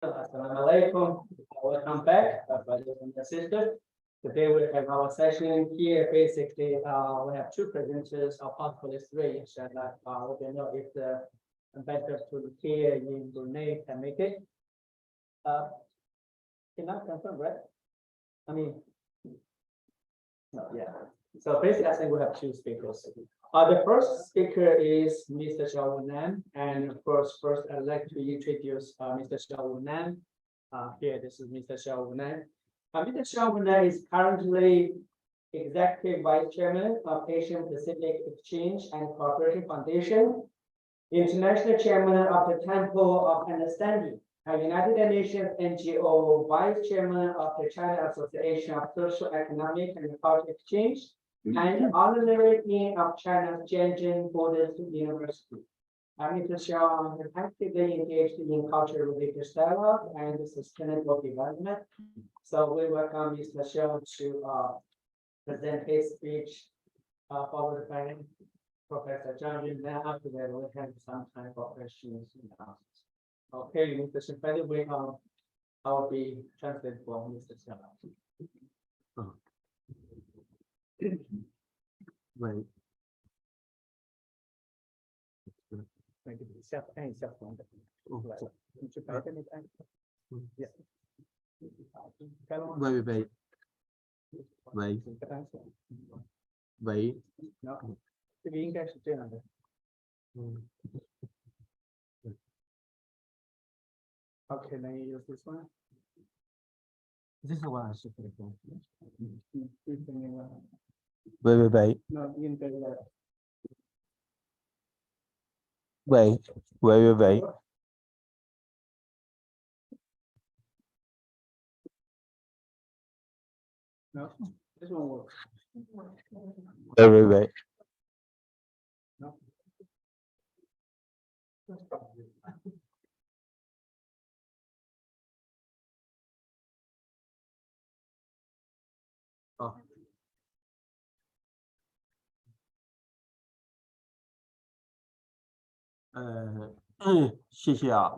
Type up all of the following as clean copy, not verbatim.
Assalamu alaikum. Welcome back, brothers and sisters. Today we have our session here. Basically, we have two presenters, or possibly three. Inshallah, we don't know if the ambassador to Turkiye in Brunie can make it. Cannot confirm, right? I mean, no, yeah. So basically, I think we have two speakers. The first speaker is Mr. Wunan, and of course, first I'd like to introduce Mr. Wunan. Here, this is Mr. Wunan. Mr. Wunan is currently Executive Vice Chairman of Asian Pacific Exchange and Cooperation Foundation, International Chairman of the Temple of Understanding, a United Nations NGO Vice Chairman of the China Association of Social, Economic, and Cultural Exchange, and honorary dean of China's Zhenghe Buddhist University. Mr. Xiao is actively engaged in cultural religious dialogue and sustainable development. So we welcome Mr. Xiao to present his speech, followed by Professor Zhang. Then after that, we have some time for questions and answers. Okay, Mr. Xiao, I will be translated for Mr. Xiao. Right. 那个下按一下黄的，出来了，你去白的那个按。Yeah. 喂，这个应该是这样的。Okay, then you use this one. This one is for the No, in the喂。No, this one works.喂。No. Oh. 谢谢啊，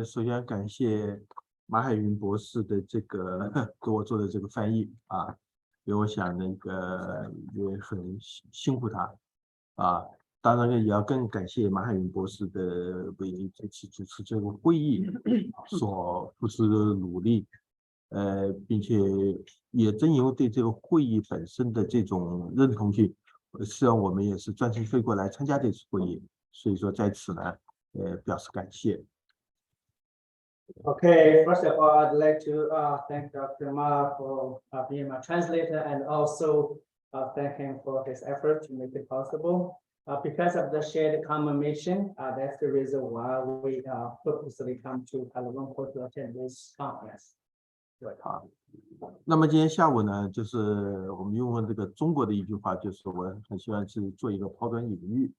首先感谢马海云博士的这个给我做的这个翻译啊，因为我想那个也很辛苦他啊，当然也要更感谢马海云博士的为这次主持这个会议所付出的努力，并且也正因为对这个会议本身的这种认同性，实际上我们也是专程飞过来参加这次会议。所以说在此呢，表示感谢。Okay, first of all, I'd like to thank Dr. Ma for being my translator, and also thank him for his effort to make it possible. Because of the shared common mission, that's the reason why we purposely come to Kuala Lumpur to attend this conference. 好，那么今天下午呢，就是我们用这个中国的一句话，就是我很喜欢是做一个抛砖引玉。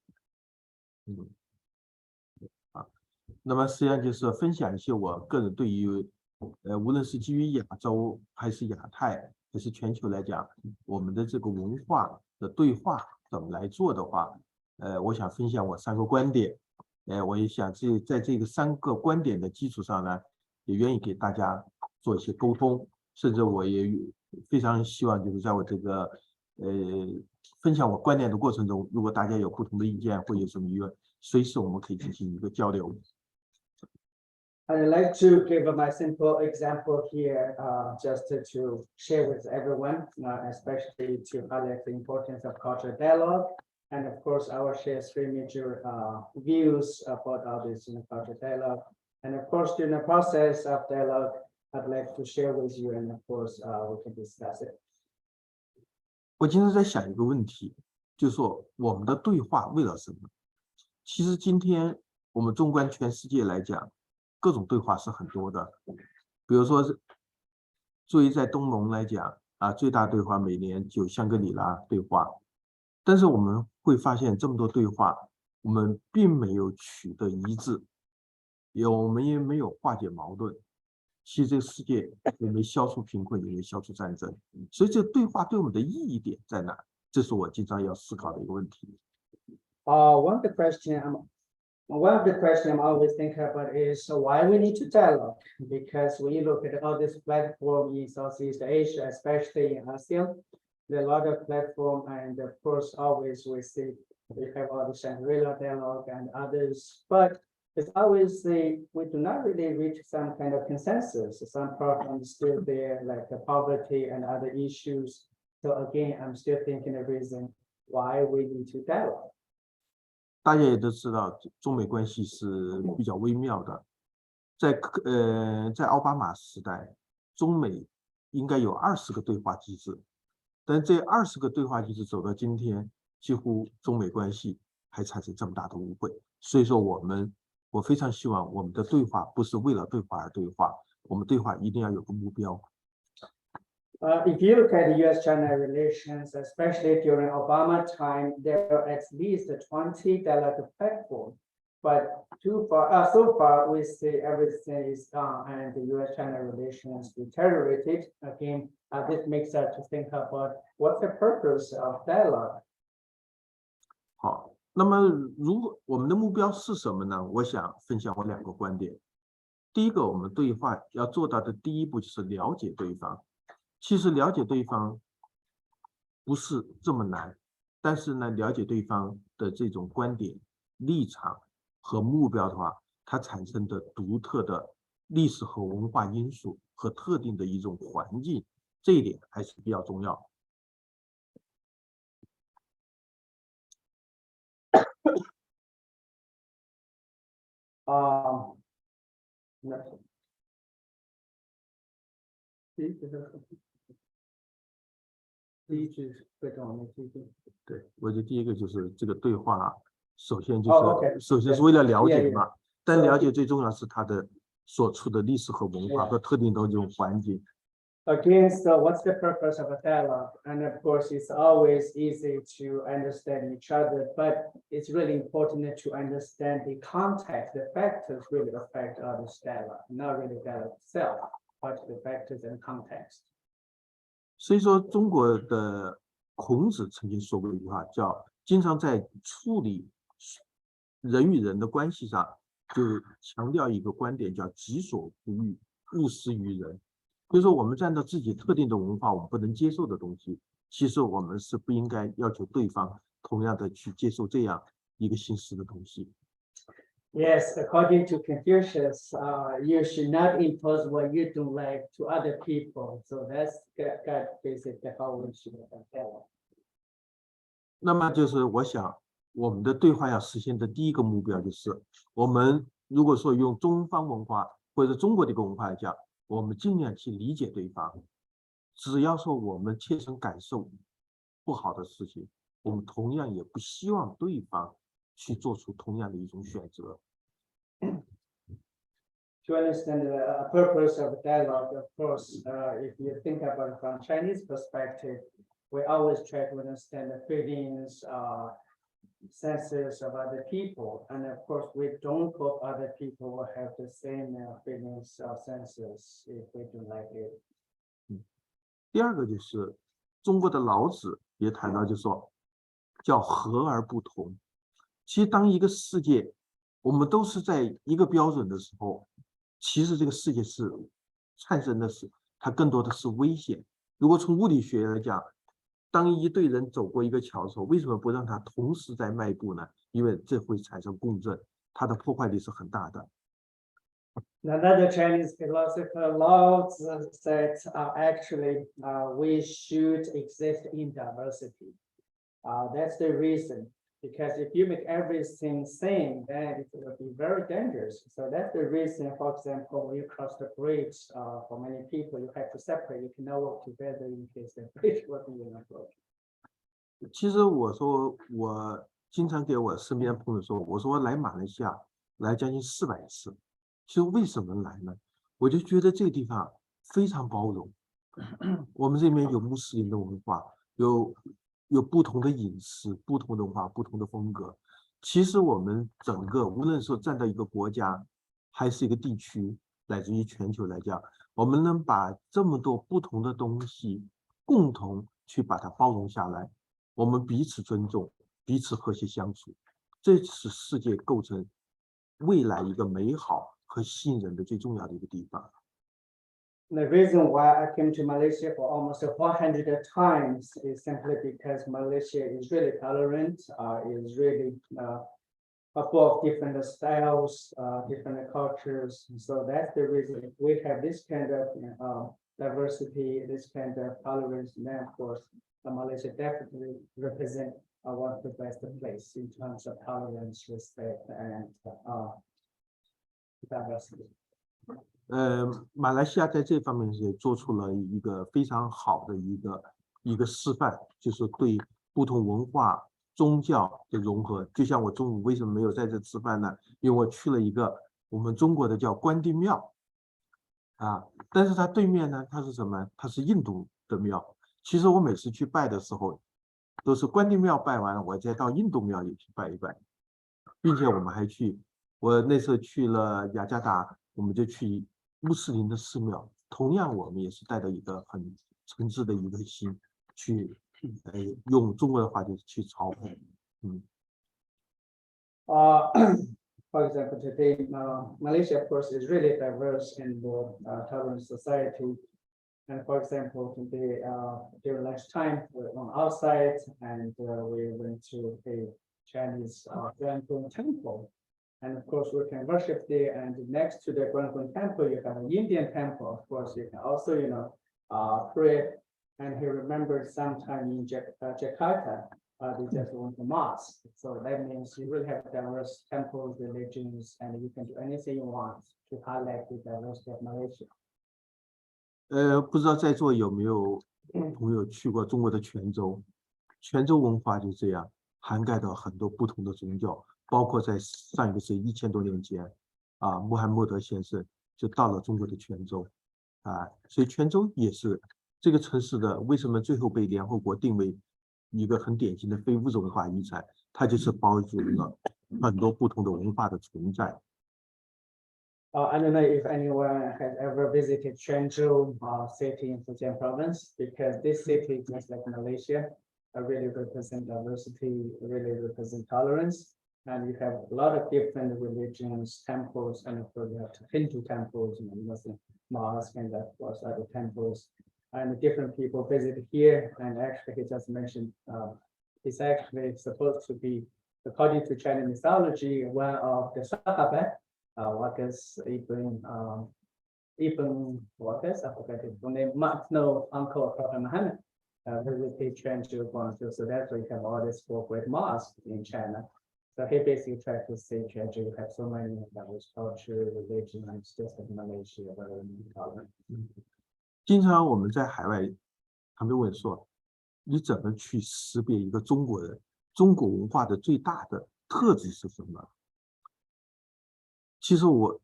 那么实际上就是分享一些我个人对于无论是基于亚洲还是亚太还是全球来讲，我们的这个文化的对话怎么来做的话，我想分享我3个观点，我也想在这个3个观点的基础上呢，也愿意给大家做一些沟通，甚至我也非常希望就是在我这个分享我观点的过程中，如果大家有不同的意见或有什么疑问，随时我们可以进行一个交流。I'd like to give my simple example here, just to share with everyone, especially to highlight the importance of cultural dialogue. And of course, I will share 3 major views about all this cultural dialogue. And of course, during the process of dialogue, I'd like to share with you, and of course, we can discuss it. 我今天在想一个问题，就是说我们的对话为了什么？其实今天我们纵观全世界来讲，各种对话是很多的。比如说，作为在东盟来讲最大对话每年就香格里拉对话，但是我们会发现这么多对话，我们并没有取得一致，我们也没有化解矛盾。其实这个世界也没消除贫困，也没消除战争，所以这个对话对我们的意义点在哪？这是我经常要思考的一个问题。One of the question One of the questions I'm always thinking about is why we need to dialogue, because when you look at all this platform in Southeast Asia, especially in ASEAN, there are a lot of platform, and of course, always we see we have all the Shangri-La dialogue and others, but it's always we do not really reach some kind of consensus. Some problems still there, like the poverty and other issues. So again, I'm still thinking the reason why we need to dialogue. 大家也都知道，中美关系是比较微妙的。在奥巴马时代，中美应该有20个对话机制，但这20个对话机制走到今天，几乎中美关系还产生这么大的误会。所以说，我非常希望我们的对话不是为了对话而对话，我们对话一定要有个目标。If you look at the U.S.-China relations, especially during Obama time, there are at least 20 dialogue platforms. But so far, we see everything is gone and the U.S.-China relations deteriorated. Again, this makes us to think about what's the purpose of dialogue. 好，那么如果我们的目标是什么呢？我想分享我2个观点。第一个，我们对话要做到的第一步就是了解对方。其实了解对方不是这么难，但是呢，了解对方的这种观点、立场和目标的话，它产生的独特的历史和文化因素和特定的一种环境，这一点还是比较重要。第一句最重要的第一句。对，我觉得第一个就是这个对话，首先是为了了解嘛，但了解最重要是它的所处的历史和文化和特定的这种环境。Again, so what's the purpose of a dialogue? And of course, it's always easy to understand each other, but it's really important to understand the context, the factors really affect this dialogue, not really dialogue itself, but the factors and context. 所以说，中国的孔子曾经说过一句话，叫经常在处理人与人的关系上，就强调一个观点，叫己所不欲，勿施于人。就是说，我们站到自己特定的文化，我们不能接受的东西，其实我们是不应该要求对方同样的去接受这样一个形式的东西。Yes, according to Confucius, you should not impose what you don't like to other people. So that's basically how we should dialogue. 那么就是我想，我们的对话要实现的第一个目标就是，我们如果说用中方文化或者中国的一个文化来讲，我们尽量去理解对方。只要说我们切身感受不好的事情，我们同样也不希望对方去做出同样的一种选择。To understand the purpose of dialogue, of course, if you think about it from Chinese perspective, we always try to understand the feelings, senses of other people, and of course, we don't hope other people will have the same feelings or senses if we don't like it. 第二个就是中国的老子也谈到，就说叫和而不同。其实当一个世界我们都是在一个标准的时候，其实这个世界是产生的是它更多的是危险。如果从物理学来讲，当一队人走过一个桥的时候，为什么不让它同时在迈步呢？因为这会产生共振，它的破坏力是很大的。Another Chinese philosopher, Lao Tzu, said, actually, we should exist in diversity. That's the reason, because if you make everything same, then it will be very dangerous. So that's the reason, for example, when you cross the bridge, for many people, you have to separate. You cannot work together in case the bridge will be in a broken. 其实我说，我经常给我身边的朋友说，我说来马来西亚来将近400次。其实为什么来呢？我就觉得这个地方非常包容。我们这边有穆斯林的文化，有不同的饮食、不同的文化、不同的风格。其实我们整个无论说站到一个国家，还是一个地区，乃至于全球来讲，我们能把这么多不同的东西共同去把它包容下来，我们彼此尊重，彼此和谐相处，这是世界构成未来一个美好和吸引人的最重要的一个地方。The reason why I came to Malaysia for almost 400 times is simply because Malaysia is really tolerant, is really full of different styles, different cultures. So that's the reason we have this kind of diversity, this kind of tolerance. And then, of course, Malaysia definitely represent one of the best place in terms of tolerance, respect, and diversity. 马来西亚在这方面也做出了一个非常好的一个示范，就是对不同文化、宗教的融合。就像我中午为什么没有在这吃饭呢？因为我去了一个我们中国的叫关帝庙，但是它对面呢，它是什么？它是印度的庙。其实我每次去拜的时候，都是关帝庙拜完了，我再到印度庙也去拜一拜，并且我们还去，我那次去了雅加达，我们就去穆斯林的寺庙，同样我们也是带着一个很诚挚的一个心去，用中国的话就是去朝拜。For example, today, Malaysia, of course, is really diverse in the tolerant society. And for example, today, during lunchtime, we're on outside and we went to a Chinese Grand temple. And of course, we can worship there. And next to the Grand temple, you have an Indian temple. Of course, you can also, pray. And he remembered sometime in Jakarta, they just went to mosque. So that means you really have diverse temples, religions, and you can do anything you want to highlight the diversity of Malaysia. 不知道在座有没有朋友去过中国的泉州？泉州文化就这样，涵盖到很多不同的宗教，包括在上一个世纪1000多年前，穆罕默德先生就到了中国的泉州，所以泉州也是这个城市的为什么最后被联合国定为一个很典型的非物质文化遗产？它就是包容了很多不同的文化的存在。I don't know if anyone has ever visited Zhenghe city in Fujian province, because this city, just like Malaysia, really represent diversity, really represent tolerance. And you have a lot of different religions, temples, and of course you have Hindu temples, Muslim mosques, and of course other temples. And different people visit here, and actually he just mentioned it's actually supposed to be, according to Chinese mythology, one of the Sahaba. What is Ibn what is I forgot his name, no uncle of Prophet Muhammad, visited Zhenghe Guangzhou. So that's why you have all these 4 great mosques in China. So he basically tried to say Zhenghe, you have so many diverse culture, religion, and it's just like Malaysia, very tolerant. 经常我们在海外，他们问说，你怎么去识别一个中国人？中国文化的最大的特质是什么？其实我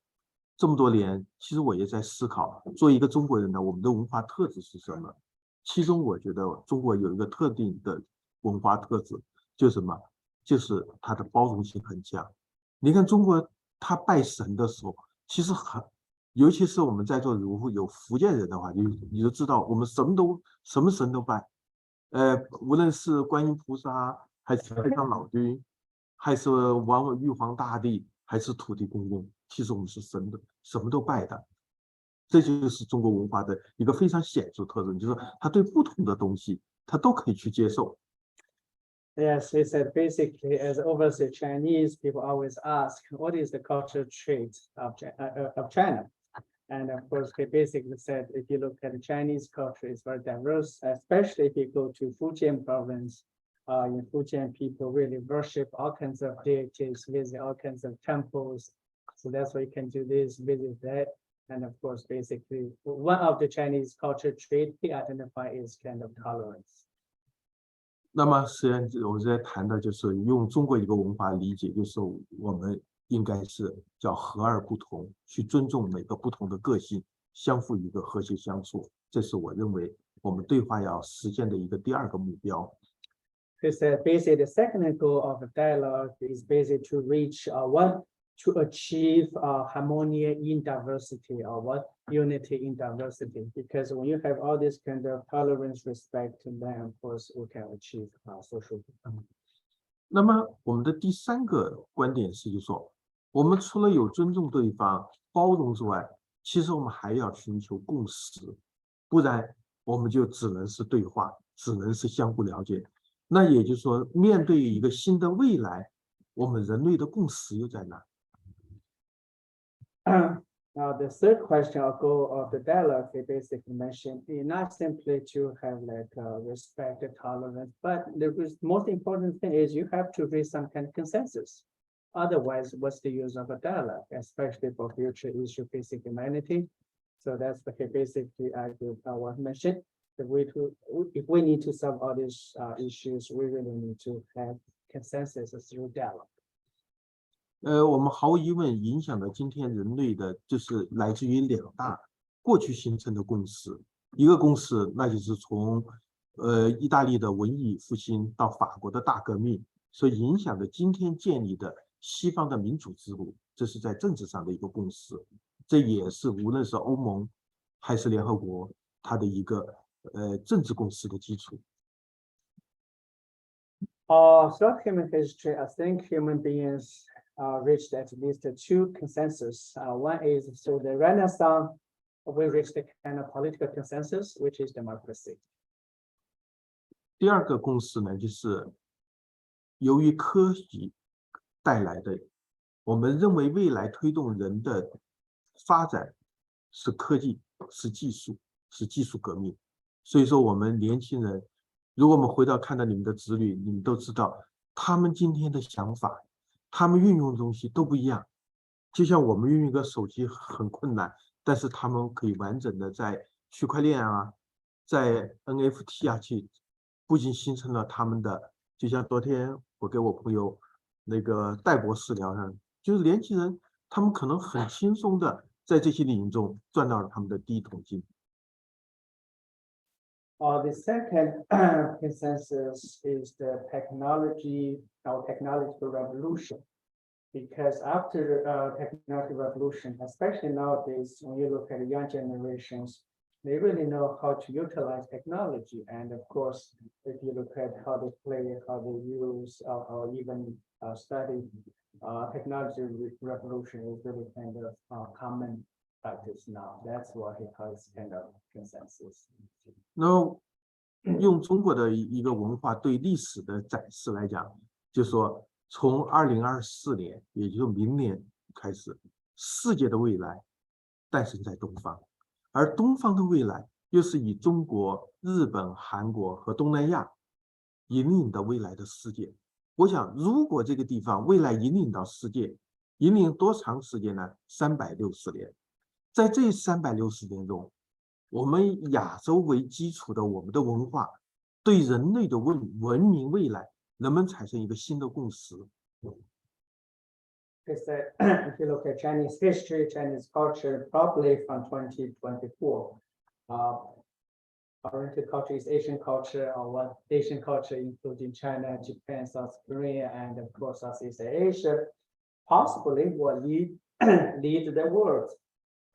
这么多年，其实我也在思考，作为一个中国人呢，我们的文化特质是什么？其中我觉得中国有一个特定的文化特质，就是什么？就是它的包容性很强。你看中国，他拜神的时候，其实尤其是我们在座如果有福建人的话，你就知道，我们什么神都拜，无论是观音菩萨，还是太上老君，还是玉皇大帝。还是土地公公，其实我们是神的，什么都拜的。这就是中国文化的一个非常显著特征，就是说他对不同的东西，他都可以去接受。Yes, he said basically, as overseas Chinese, people always ask, what is the cultural trait of China? And of course, he basically said, if you look at the Chinese culture, it's very diverse, especially if you go to Fujian province. In Fujian, people really worship all kinds of deities, visit all kinds of temples. So that's why you can do this, visit that. And of course, basically, one of the Chinese culture trait he identify is kind of tolerance. 那么实际上我们在谈的就是用中国一个文化理解，就是我们应该是叫和而不同，去尊重每个不同的个性，相互一个和谐相处。这是我认为我们对话要实现的一个第2个目标。He said basically the second goal of the dialogue is basically to reach to achieve harmony in diversity, or unity in diversity. Because when you have all this kind of tolerance, respect, then of course we can achieve social. 那么我们的第3个观点是，就是说我们除了有尊重对方、包容之外，其实我们还要寻求共识，不然我们就只能是对话，只能是相互了解。那也就是说，面对一个新的未来，我们人类的共识又在哪？ Now, the third question or goal of the dialogue, they basically mentioned, is not simply to have like respect and tolerance, but the most important thing is you have to reach some kind of consensus. Otherwise, what's the use of a dialogue, especially for future issue facing humanity? So that's what he basically argued, was mentioned. If we need to solve all these issues, we really need to have consensus through dialogue. 我们毫无疑问影响了今天人类的，就是来自于两大过去形成的共识。一个共识，那就是从意大利的文艺复兴到法国的大革命，所影响的今天建立的西方的民主制度，这是在政治上的一个共识。这也是无论是欧盟还是联合国，它的一个政治共识的基础。Throughout human history, I think human beings reached at least two consensus. One is through the Renaissance, we reached a kind of political consensus, which is democracy. 第二个共识呢，就是由于科技带来的，我们认为未来推动人的发展是科技，是技术，是技术革命。所以说，我们年轻人，如果我们回到看到你们的子女，你们都知道，他们今天的想法，他们运用的东西都不一样。就像我们运用个手机很困难，但是他们可以完整的在区块链啊，在 NFT 啊去，不仅形成了他们的，就像昨天我给我朋友那个戴博士聊上，就是年轻人他们可能很轻松的在这些领域中赚到了他们的第一桶金。The second consensus is the technology or technological revolution. Because after the technological revolution, especially nowadays, when you look at the young generations, they really know how to utilize technology. And of course, if you look at how they play, how they use, or even study, technology revolution is really kind of common practice now. That's what he calls kind of consensus. 那用中国的一个文化对历史的展示来讲，就说从2024年，也就是明年开始，世界的未来诞生在东方，而东方的未来又是以中国、日本、韩国和东南亚引领的未来的世界。我想，如果这个地方未来引领到世界，引领多长时间呢？360年。在这360年中，我们亚洲为基础的我们的文化，对人类的文明未来能不能产生一个新的共识？ Is that if you look at Chinese history, Chinese culture, probably from 2024, Oriental culture is Asian culture, or what Asian culture, including China, Japan, South Korea, and of course Southeast Asia, possibly will lead the world.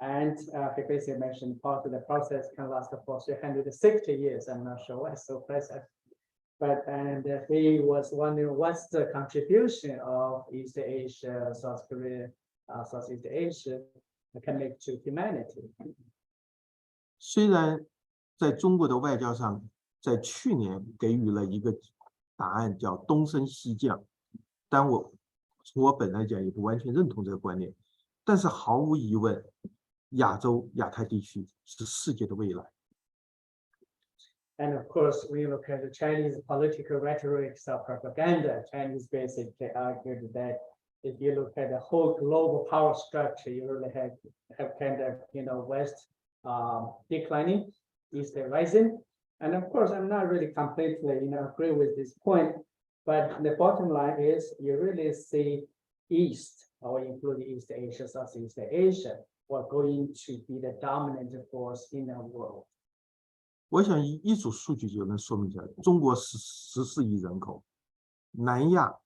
And he basically mentioned part of the process can last for 360 years. I'm not sure why so precise. But and he was wondering what's the contribution of East Asia, South Korea, Southeast Asia can make to humanity. 虽然在中国的外交上，在去年给予了一个答案，叫东升西降，但从我本来讲也不完全认同这个观念，但是毫无疑问，亚洲、亚太地区是世界的未来。And of course, we look at the Chinese political rhetoric of propaganda. Chinese basically argued that if you look at the whole global power structure, you really have kind of West declining, East rising. And of course, I'm not really completely agree with this point, but the bottom line is you really see East, or including East Asia, Southeast Asia, are going to be the dominant force in the world. 我想一组数据就能说明出来，中国14亿人口，南亚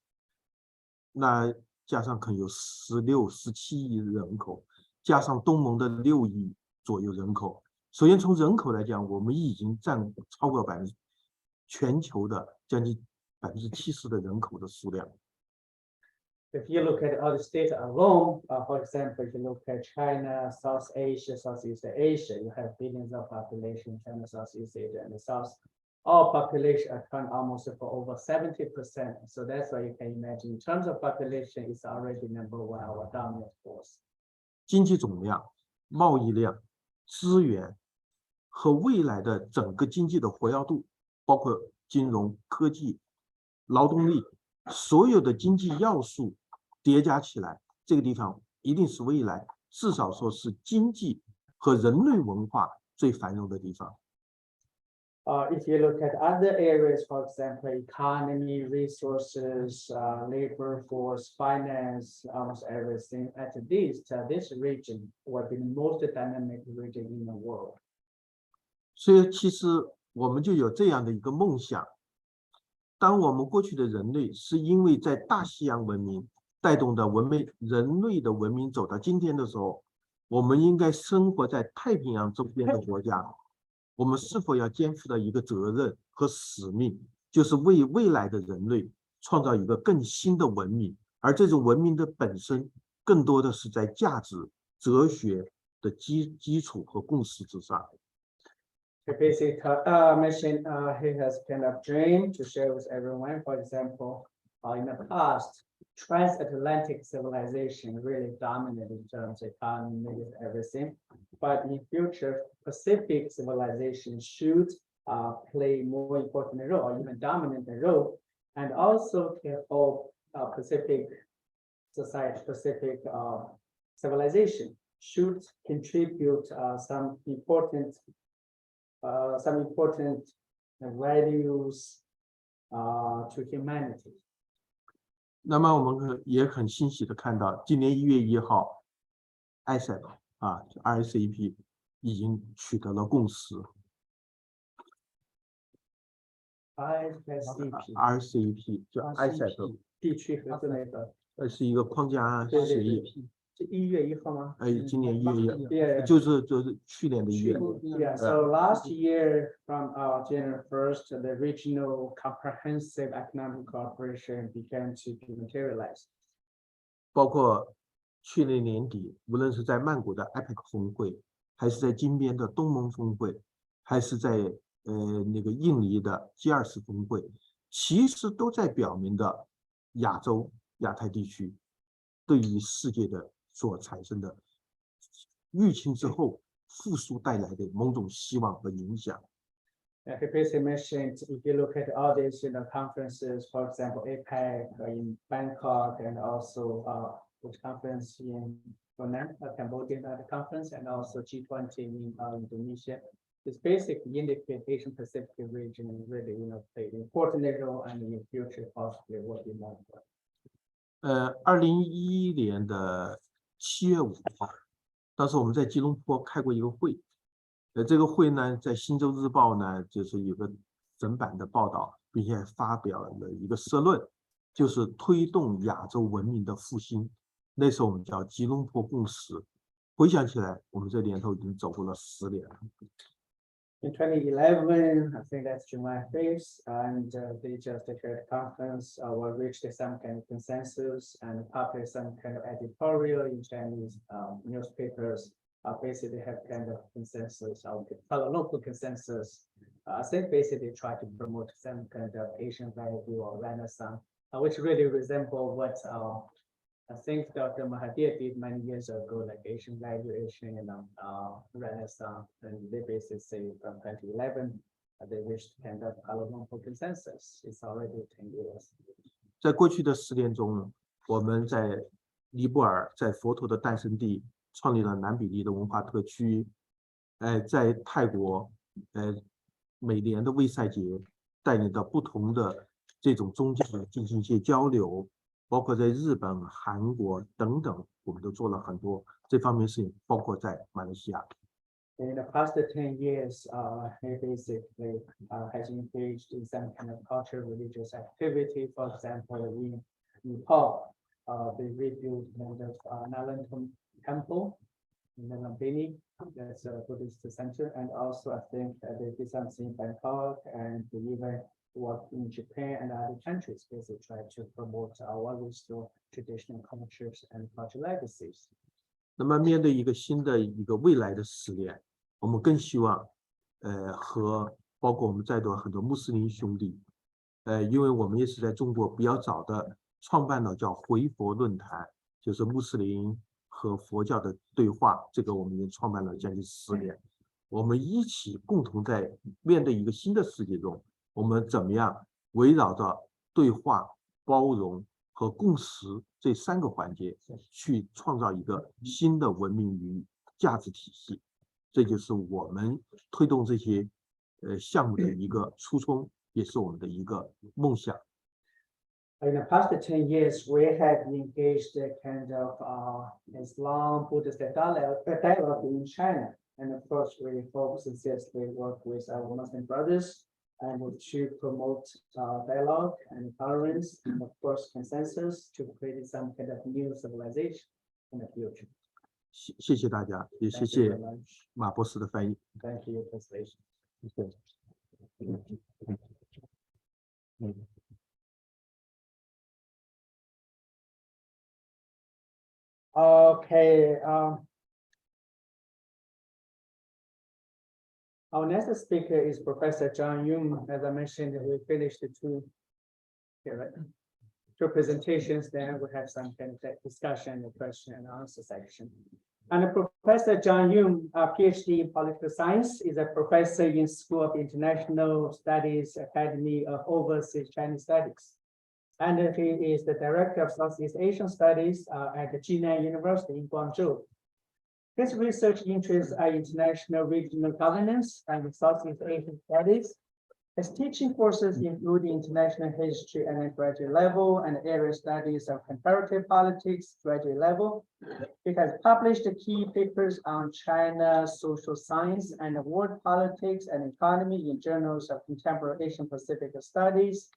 那加上可能有16、17亿人口，加上东盟的6亿左右人口。首先从人口来讲，我们已经占超过全球的将近70%的人口的数量。if you look at other states alone, for example, if you look at China, South Asia, Southeast Asia, you have billions of population, China, Southeast Asia, and the South. All population account almost for over 70%. So that's why you can imagine in terms of population, it's already number one, our dominant force. 经济总量、贸易量、资源和未来的整个经济的活跃度，包括金融、科技、劳动力，所有的经济要素叠加起来，这个地方一定是未来至少说是经济和人类文化最繁荣的地方。If you look at other areas, for example, economy, resources, labor force, finance, almost everything, at least this region will be the most dynamic region in the world. 所以其实我们就有这样的一个梦想，当我们过去的人类是因为在大西洋文明带动的人类的文明走到今天的时候，我们应该生活在太平洋周边的国家。我们是否要肩负的一个责任和使命，就是为未来的人类创造一个更新的文明，而这种文明的本身更多的是在价值、哲学的基础和共识之上。Basically, mission he has kind of dream to share with everyone. For example, in the past, transatlantic civilization really dominated in terms of economy, everything. But in future, Pacific civilization should play more important role, or even dominant role, and also all Pacific society, Pacific civilization should contribute some important values to humanity. 那么我们也很欣喜的看到，今年1月1号 ，Assoc RCEP 已经取得了共识。RCEP 就 Assoc 地区合作那个，是一个框架协议。是1月1号吗？今年1月1，就是去年的1月。Yeah, so last year from January 1st, the regional comprehensive economic cooperation began to be materialized. 包括去年年底，无论是在曼谷的 APEC 峰会，还是在金边的东盟峰会，还是在那个印尼的G20峰会，其实都在表明的亚洲、亚太地区对于世界的所产生的疫情之后复苏带来的某种希望和影响。He basically mentioned, if you look at all these conferences, for example, APEC in Bangkok, and also which conference in Wunan, Cambodia conference, and also G20 in Indonesia. It's basically indicate Asian Pacific region really, play an important role, and in the future possibly will be more. 2011年7月5号，当时我们在吉隆坡开过一个会，这个会呢，在《新洲日报》呢，就是有个整版的报道，并且发表了一个社论，就是推动亚洲文明的复兴。那时候我们叫吉隆坡共识。回想起来，我们这年头已经走过了10年了。In 2011, I think that's July 5th, and they just declared a conference, will reach some kind of consensus and publish some kind of editorial in Chinese newspapers. Basically have kind of consensus, local consensus. I think basically try to promote some kind of Asian value or Renaissance, which really resemble what I think Dr. Mahathir did many years ago, like Asian valuation, Renaissance, and they basically say from 2011, they reached kind of local consensus. It's already 10 years. 在过去的10年中，我们在尼泊尔，在佛陀的诞生地，创立了南比例的文化特区。在泰国，每年的卫赛节，带领着不同的这种宗教进行一些交流。包括在日本、韩国等等，我们都做了很多这方面事情，包括在马来西亚。In the past 10 years, he basically has engaged in some kind of cultural religious activity. For example, in Nepal, they rebuilt the Nalan Temple in the Lumbini, that's a Buddhist center, and also I think they did something in Bangkok, and even work in Japan and other countries, basically try to promote our restore traditional cultures and cultural legacies. 那么面对一个新的一个未来的10年，我们更希望，和包括我们在座很多穆斯林兄弟，因为我们也是在中国比较早的创办了叫回佛论坛，就是穆斯林和佛教的对话，这个我们已经创办了将近10年。我们一起共同在面对一个新的世界中，我们怎么样围绕着对话、包容和共识这3个环节，去创造一个新的文明与价值体系。这就是我们推动这些项目的一个初衷，也是我们的一个梦想。In the past 10 years, we have engaged a kind of Islam Buddhist dialogue in China. And of course, we hope sincerely work with our Muslim brothers and to promote dialogue and tolerance and of course consensus to create some kind of new civilization in the future. 谢谢大家，也谢谢马博士的翻译。Thank you, translation. Okay. Our next speaker is Professor Haiyun. As I mentioned, we finished two presentations. Then we have some kind of discussion, question and answer section. And Professor Haiyun, a PhD in political science, is a professor in School of International Studies, Academy of Overseas Chinese Studies. And he is the Director of Southeast Asian Studies at the Jinan University in Guangzhou. His research interests are international regional governance and Southeast Asian studies. His teaching courses include international history at a graduate level and area studies of comparative politics graduate level. He has published key papers on China, social science, and world politics and economy in journals of contemporary Asian Pacific studies,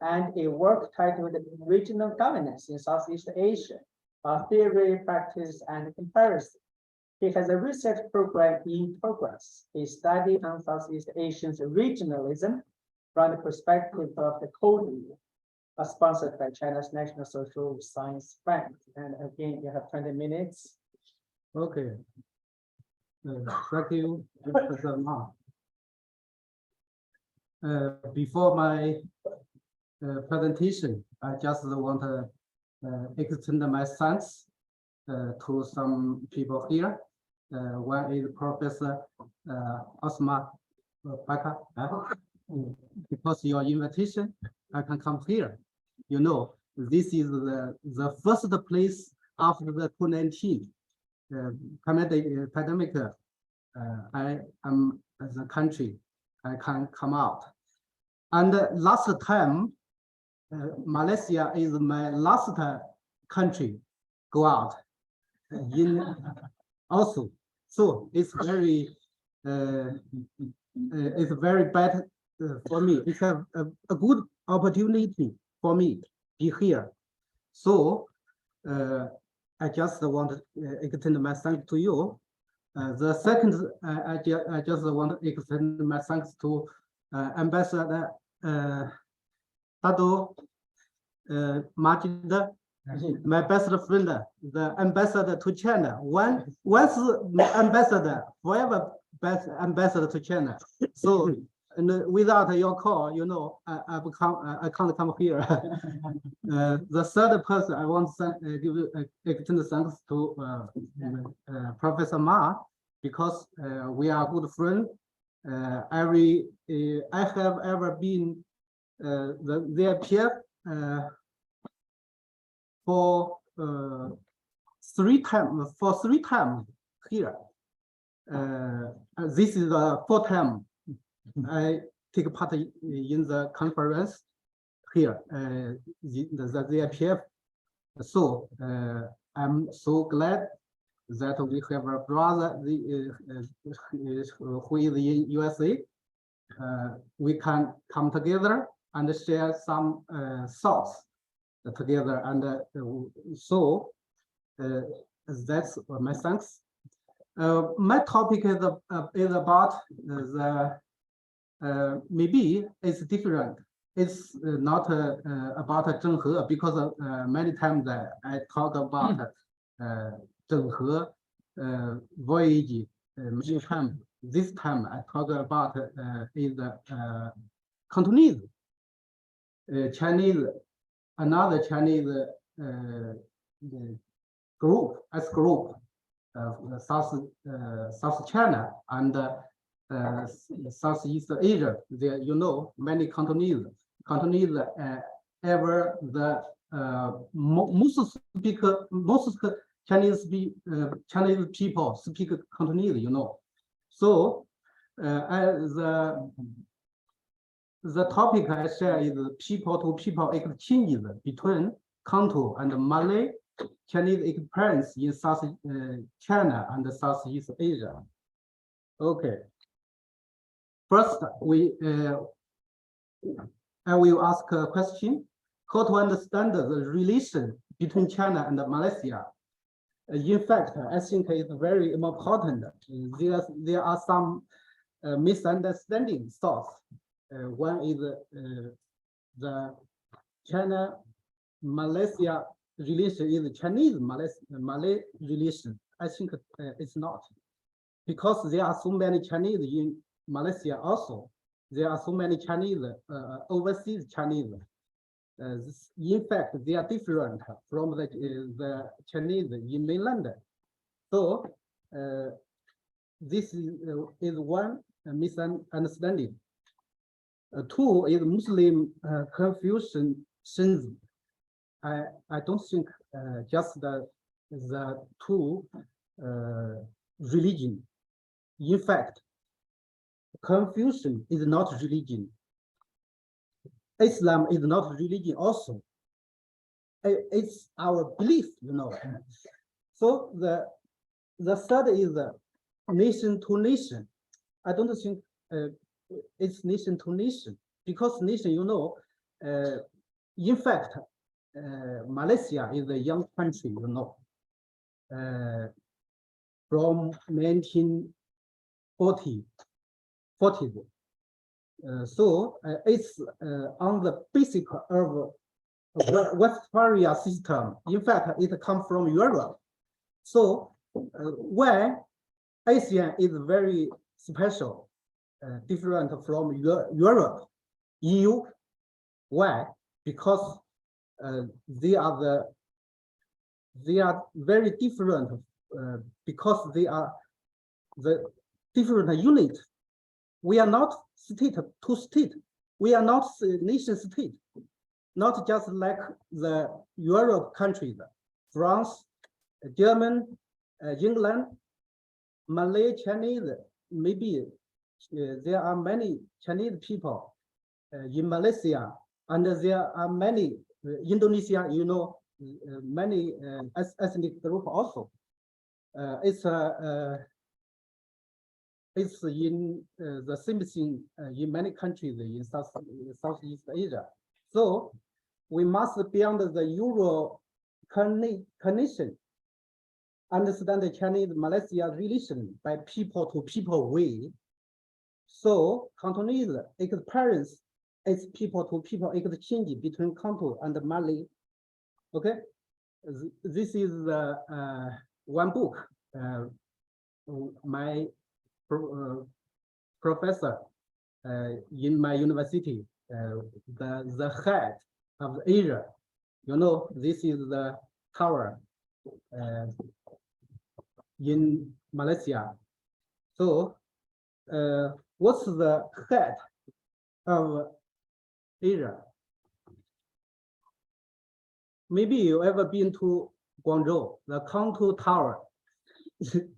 and a work titled Regional Governance in Southeast Asia, Theory, Practice, and Comparison. He has a research program in progress, a study on Southeast Asia's regionalism from the perspective of the coding, sponsored by China's National Social Science Bank. And again, you have 20 minutes. Okay. Thank you, Professor Ma. Before my presentation, I just want to extend my thanks to some people here. One is Professor Osma Baka. Because your invitation, I can come here. You know, this is the first place after the 2019 pandemic. I am as a country, I can come out. And last time, Malaysia is my last country go out in also. So it's very bad for me. It's a good opportunity for me to be here. So I just want to extend my thanks to you. The second, I just want to extend my thanks to Ambassador Dado Majid, my best friend, the ambassador to China. Once ambassador, forever best ambassador to China. So and without your call, you know, I can't come here. The third person I want to give extend thanks to Professor Ma, because we are good friends. I have ever been their peer for 3 times here. This is the 4th time I take part in the conference here, the ZPF. So I'm so glad that we have a brother who is in USA. We can come together and share some thoughts together, and so that's my thanks. My topic is about the maybe it's different it's not about Zhenghe because many times I talk about Zhenghe voyage many times. This time I talk about is Cantonese, Chinese, another Chinese group as group South China and Southeast Asia. There, many Cantonese ever the most Chinese people speak Cantonese. So the topic I share is people to people exchanges between Canton and Malay Chinese experience in South China and Southeast Asia. Okay. First, I will ask a question: how to understand the relation between China and Malaysia? In fact, I think it's very important. There are some misunderstanding thoughts. One is the China-Malaysia relation is Chinese-Malay relation. I think it's not, because there are so many Chinese in Malaysia also. There are so many Chinese, overseas Chinese. In fact, they are different from the Chinese in mainland. So this is one misunderstanding. Two is Muslim Confucianism. I don't think just the two religion. In fact, Confucian is not religion. Islam is not religion also. It's our belief, So the third is nation to nation. I don't think it's nation to nation, because nation, in fact, Malaysia is a young country, from 1940s. So it's on the basic of Westphalia system. In fact, it comes from Europe. So why ASEAN is very special, different from Europe, EU. Why? Because they are very different, because they are the different unit. We are not state to state. We are not nation state, not just like the Europe countries, France, German, England, Malay, Chinese. Maybe there are many Chinese people in Malaysia, and there are many Indonesia, many ethnic group also. It's in the same thing in many countries in Southeast Asia. So we must, beyond the Euro connection, understand the Chinese-Malaysia relation by people to people way. So Cantonese experience is people to people exchange between Canton and Malay. Okay, this is one book my professor in my university, the head of Asia. This is the tower in Malaysia. So what's the head of Asia? Maybe you ever been to Guangzhou, the Canton Tower.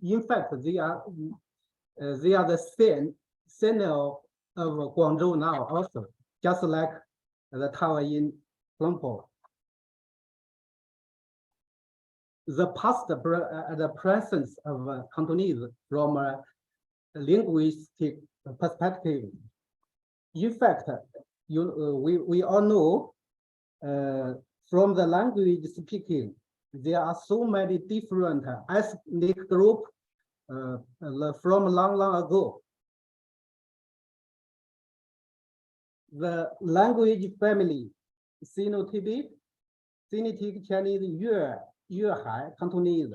In fact, they are the signal of Guangzhou now also, just like the tower in Lumpur. The past, the presence of Cantonese from a linguistic perspective. In fact, we all know from the language speaking, there are so many different ethnic groups from long ago. the language family, Sino-Tibet, Sinitic Chinese, Yuehai, Cantonese,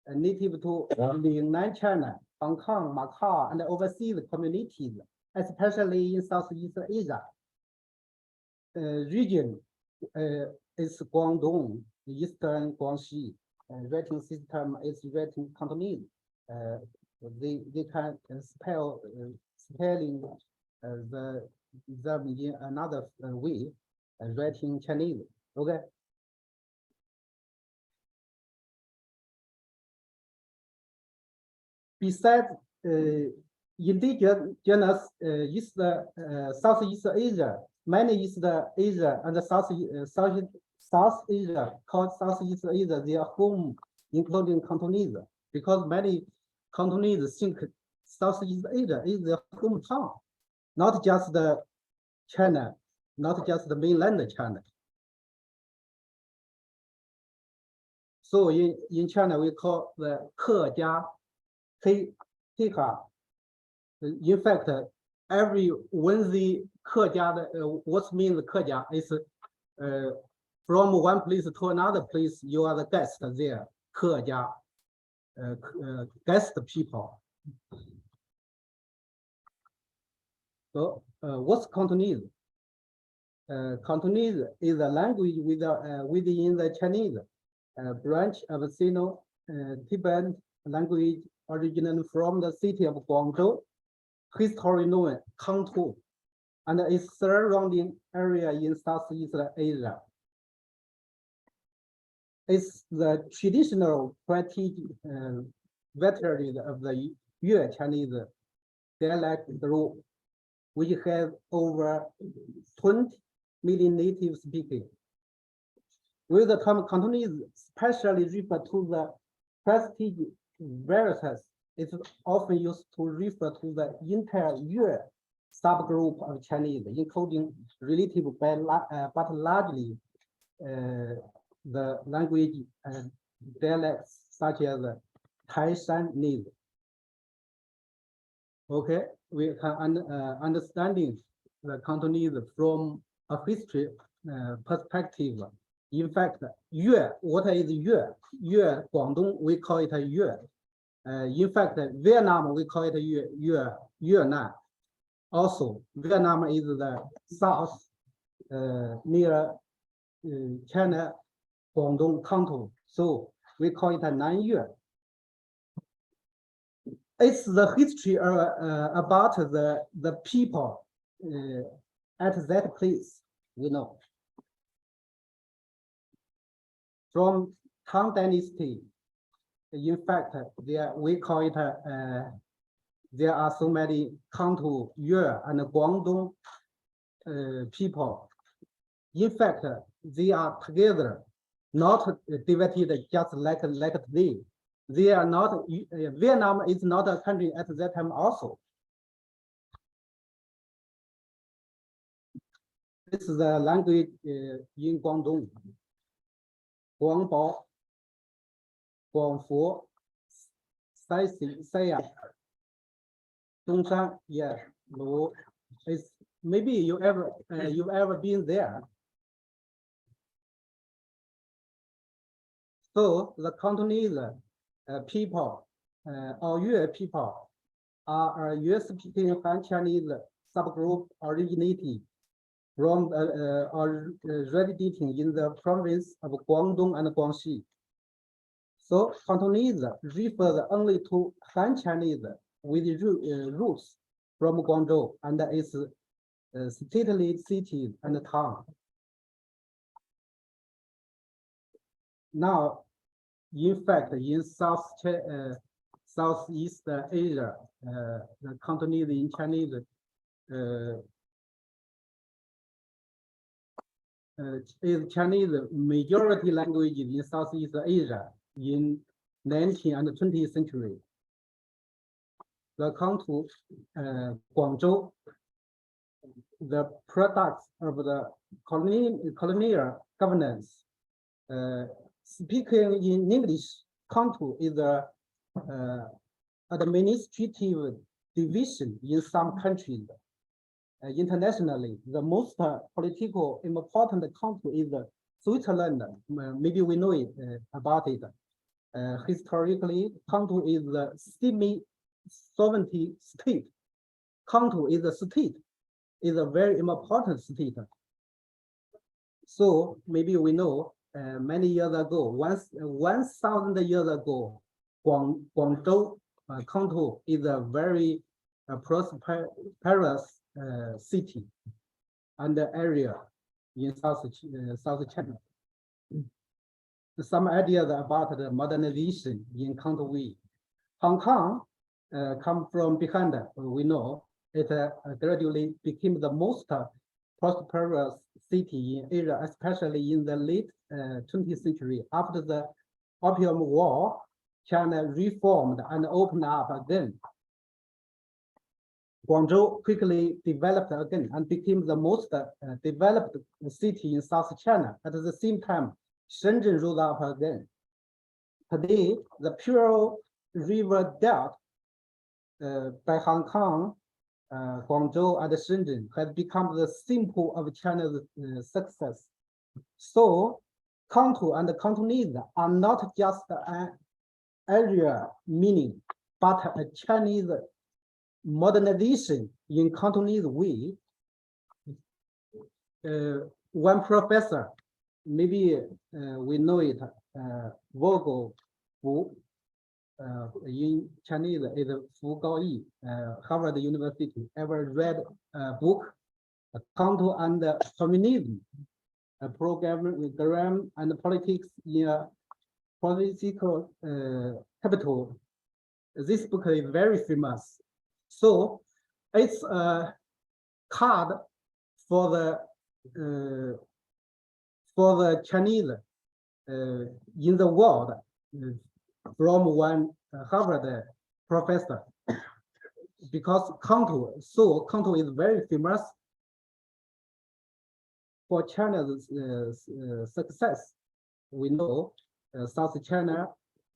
native to Yunnan, China, Hong Kong, Macau, and overseas communities, especially in Southeast Asia. Region is Guangdong, Eastern Guangxi. Writing system is written Cantonese. They can spelling them in another way, writing Chinese. Okay. Besides indigenous East Southeast Asia, many East Asia and South Asia called Southeast Asia their home, including Cantonese, because many Cantonese think Southeast Asia is their hometown, not just the China, not just the mainland China. So in China we call the Kejia, Keha. In fact, when the Kejia, what means Kejia is from one place to another place, you are the guest there, Kejia, guest people. So what's Cantonese? Cantonese is a language within the Chinese branch of Sino-Tibetan language originating from the city of Guangzhou, historically known Kantou, and its surrounding area in Southeast Asia. It's the traditional practice variety of the Yue Chinese dialect group, which has over 20 million native speakers. With the term Cantonese specially refer to the prestige varieties, it's often used to refer to the entire Yue subgroup of Chinese, including relative but largely the language and dialects such as Taishanese. Okay, we can understanding the Cantonese from a history perspective. In fact, Yue, what is Yue? Yue, Guangdong, we call it Yue. In fact, Vietnam, we call it Yunan. Also, Vietnam is the south near China, Guangdong, Kantou. So we call it Nanyue. It's the history about the people at that place, we know. From Tang Dynasty, in fact, we call it, there are so many Kantou, Yue, and Guangdong people. In fact, they are together, not divided just like today. They are not, Vietnam is not a country at that time also. This is the language in Guangdong. Guangbao, Guangfu, Saya, Dongshan, yeah, Lu. It's maybe you've ever been there. So the Cantonese people or Yue people are a Yue-speaking Han Chinese subgroup originating from originating in the province of Guangdong and Guangxi. So Cantonese refers only to Han Chinese with roots from Guangzhou and its stately cities and town. Now, in fact, in Southeast Asia, the Cantonese in Chinese is Chinese majority language in Southeast Asia in 19th and 20th century. The Kantou, Guangzhou, the products of the colonial governance. Speaking in English, Kantou is the administrative division in some countries. internationally, the most political important country is Switzerland. Maybe we know it about it. Historically, country is the semi-sovereignty state. Country is a state, is a very important state. So maybe we know many years ago, 1,000 years ago, Guangzhou Canton is a very prosperous city and area in South China. Some ideas about the modernization in Cantonese. Hong Kong come from behind, we know it gradually became the most prosperous city in Asia, especially in the late 20th century. After the Opium War, China reformed and opened up again. Guangzhou quickly developed again and became the most developed city in South China. At the same time, Shenzhen rose up again. Today, the Pearl River Delta by Hong Kong, Guangzhou, and Shenzhen has become the symbol of China's success. So, Canton and Cantonese are not just an area meaning, but a Chinese modernization in Cantonese way. One professor, maybe we know it, Vogel Fu, in Chinese is Fu Gaoyi, Harvard University, ever read a book, Canton and Communism, a program and politics in a political capital. This book is very famous. So it's a card for the Chinese in the world from one Harvard professor, because Canton is very famous for China's success. We know South China,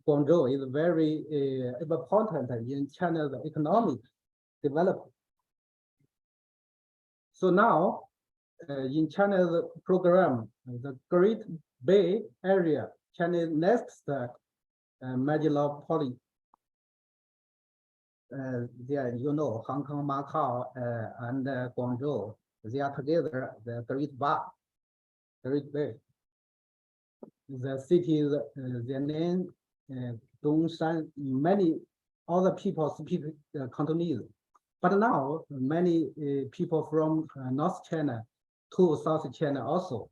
Guangzhou is very important in China's economic development. So now, in China's program, the Great Bay Area, China's next metropolis, there, you know, Hong Kong, Macau, and Guangzhou, they are together, the Great Bay. The cities, their name, Dongshan, many other people speak Cantonese. But now, many people from North China to South China also.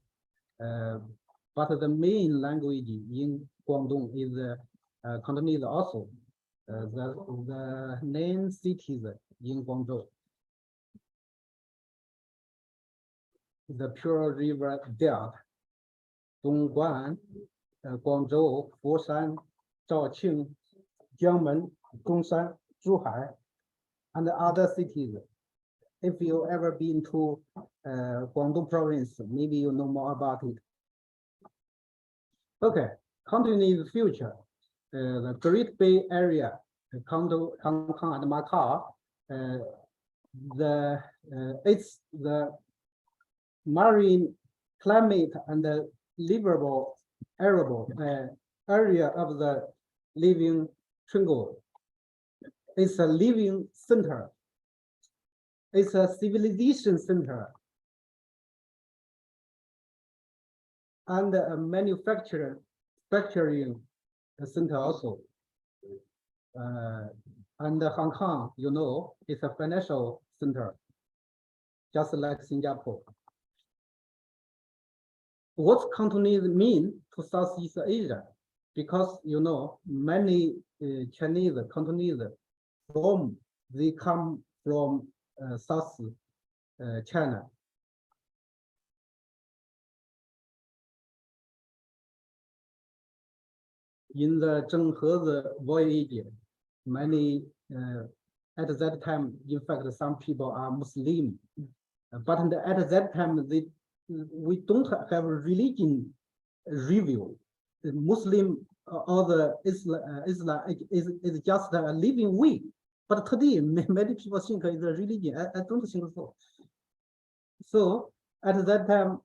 But the main language in Guangdong is Cantonese also. The main cities in Guangzhou. The Pearl River Delta, Dongguan, Guangzhou, Foshan, Zhaoqing, Jiangmen, Zhongshan, Zhuhai, and other cities. If you ever been to Guangdong province, maybe you know more about it. Okay, Cantonese future. The Great Bay Area, Hong Kong and Macau, it's the marine climate and the livable area of the living triangle. It's a living center. It's a civilization center. And a manufacturing center also. And Hong Kong, you know, it's a financial center, just like Singapore. What Cantonese mean to Southeast Asia? Because, you know, many Chinese, Cantonese, they come from South China. In the Zhenghe voyage, many at that time, in fact, some people are Muslim, but at that time, we don't have religion review. The Muslim or the Islam is just a living way. But today, many people think it's a religion. I don't think so. So at that time,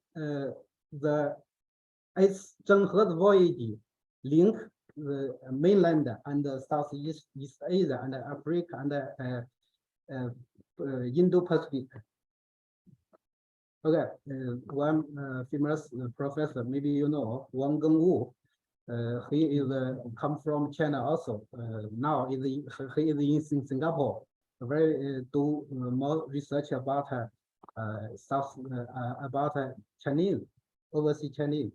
it's Zhenghe's voyage link the mainland and the Southeast East Asia and Africa and Indo-Pacific. Okay, one famous professor, maybe you know, Wang Gengwu. He is come from China also. Now he is in Singapore. Very do more research about about Chinese, overseas Chinese.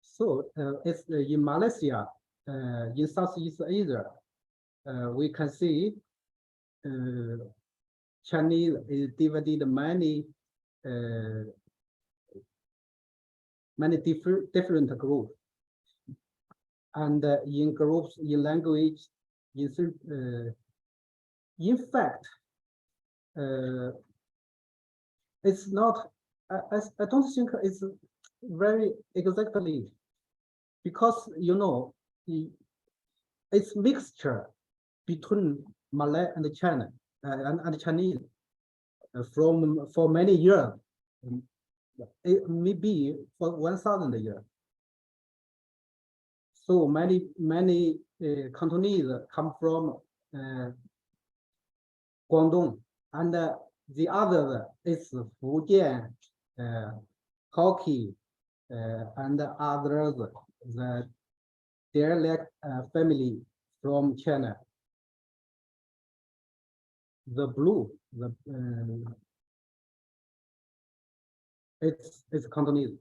So it's in Malaysia, in Southeast Asia, we can see Chinese is divided many different groups, and in groups, in language, in fact, it's not. I don't think it's very exactly, because you know it's mixture between Malay and China and Chinese for many years. It may be for 1,000 years. So many Cantonese come from Guangdong, and the other is Fujian, Hokkien, and others, the dialect family from China. The blue, it's Cantonese.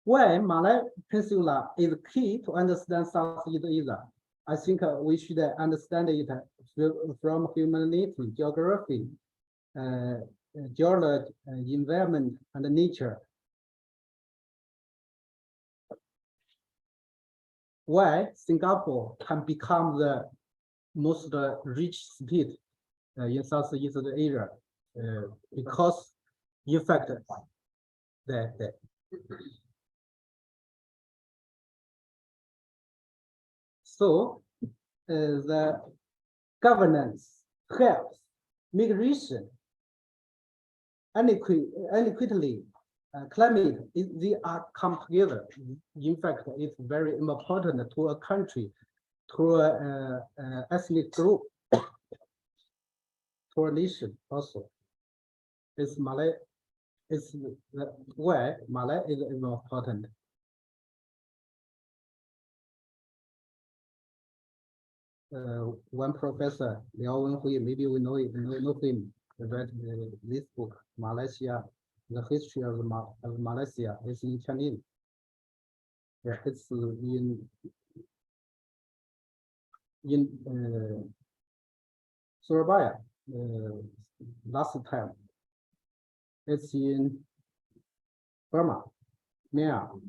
Why Malay Peninsula is key to understand Southeast Asia? I think we should understand it from humanity, geography, geology, environment, and nature. Why Singapore can become the most rich state in Southeast Asia? Because in fact that so the governance, health, migration, inequality, climate, they are come together. In fact, it's very important to a country, to a ethnic group, to a nation also. It's Malay. It's why Malay is important. One professor, Liao Wenhui, maybe we know him, read this book, Malaysia, the history of Malaysia. It's in Chinese. Yeah, it's in Surabaya last time. It's in Burma, Myanmar,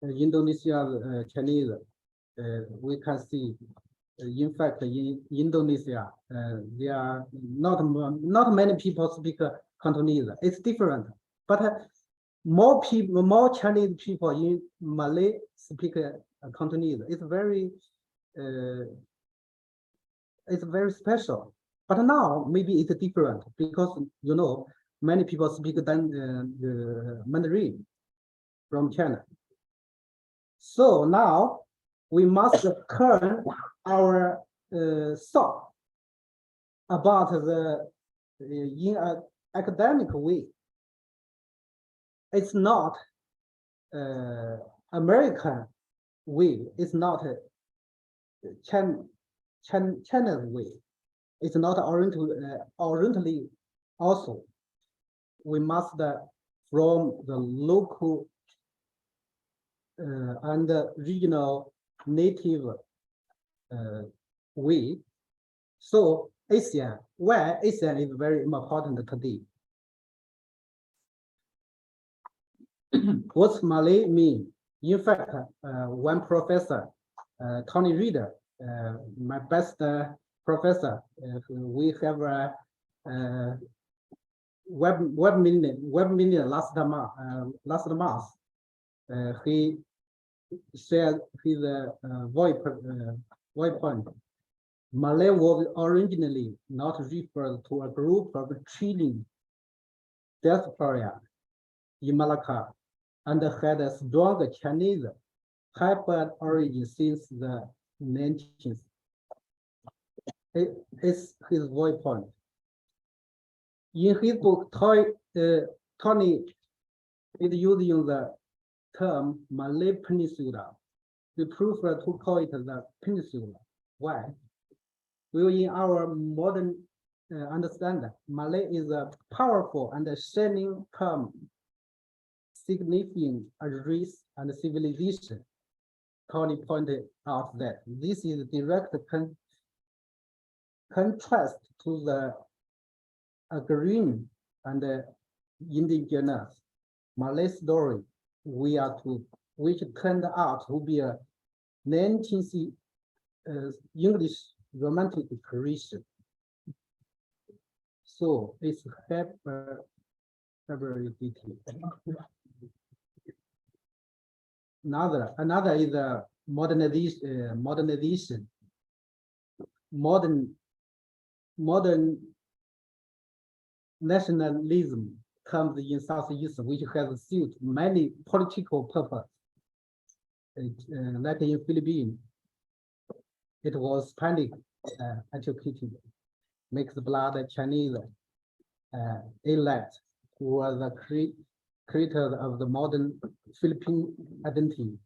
Indonesia, Chinese. We can see, in fact, in Indonesia, there are not many people speak Cantonese. It's different, but more Chinese people in Malay speak Cantonese. It's very special. But now maybe it's different because you know many people speak Mandarin from China. So now we must turn our thought about in an academic way. It's not American way. It's not China's way. It's not orientally also. We must from the local and regional native way. So ASEAN, why ASEAN is very important today. What's Malay mean? In fact, one professor, Tony Reader, my best professor, we have a web meeting last month. He shared his point. Malay was originally not referred to a group of chilling diaspora in Malacca and had a strong Chinese hybrid origin since the 19th. It's his viewpoint. In his book, Tony is using the term Malay Peninsula. We prefer to call it the peninsula. Why? Well, in our modern understanding, Malay is a powerful and shining term signifying a race and civilization. Tony pointed out that this is a direct contrast to the agrarian and indigenous Malay story which turned out to be a 19th English romantic creation. So it's hybridity. Another is a modernization. Modern nationalism comes in Southeast, which has suited many political purposes. Like in Philippines, it was panic educated, makes the blood Chinese elect, who was the creator of the modern Philippine identity.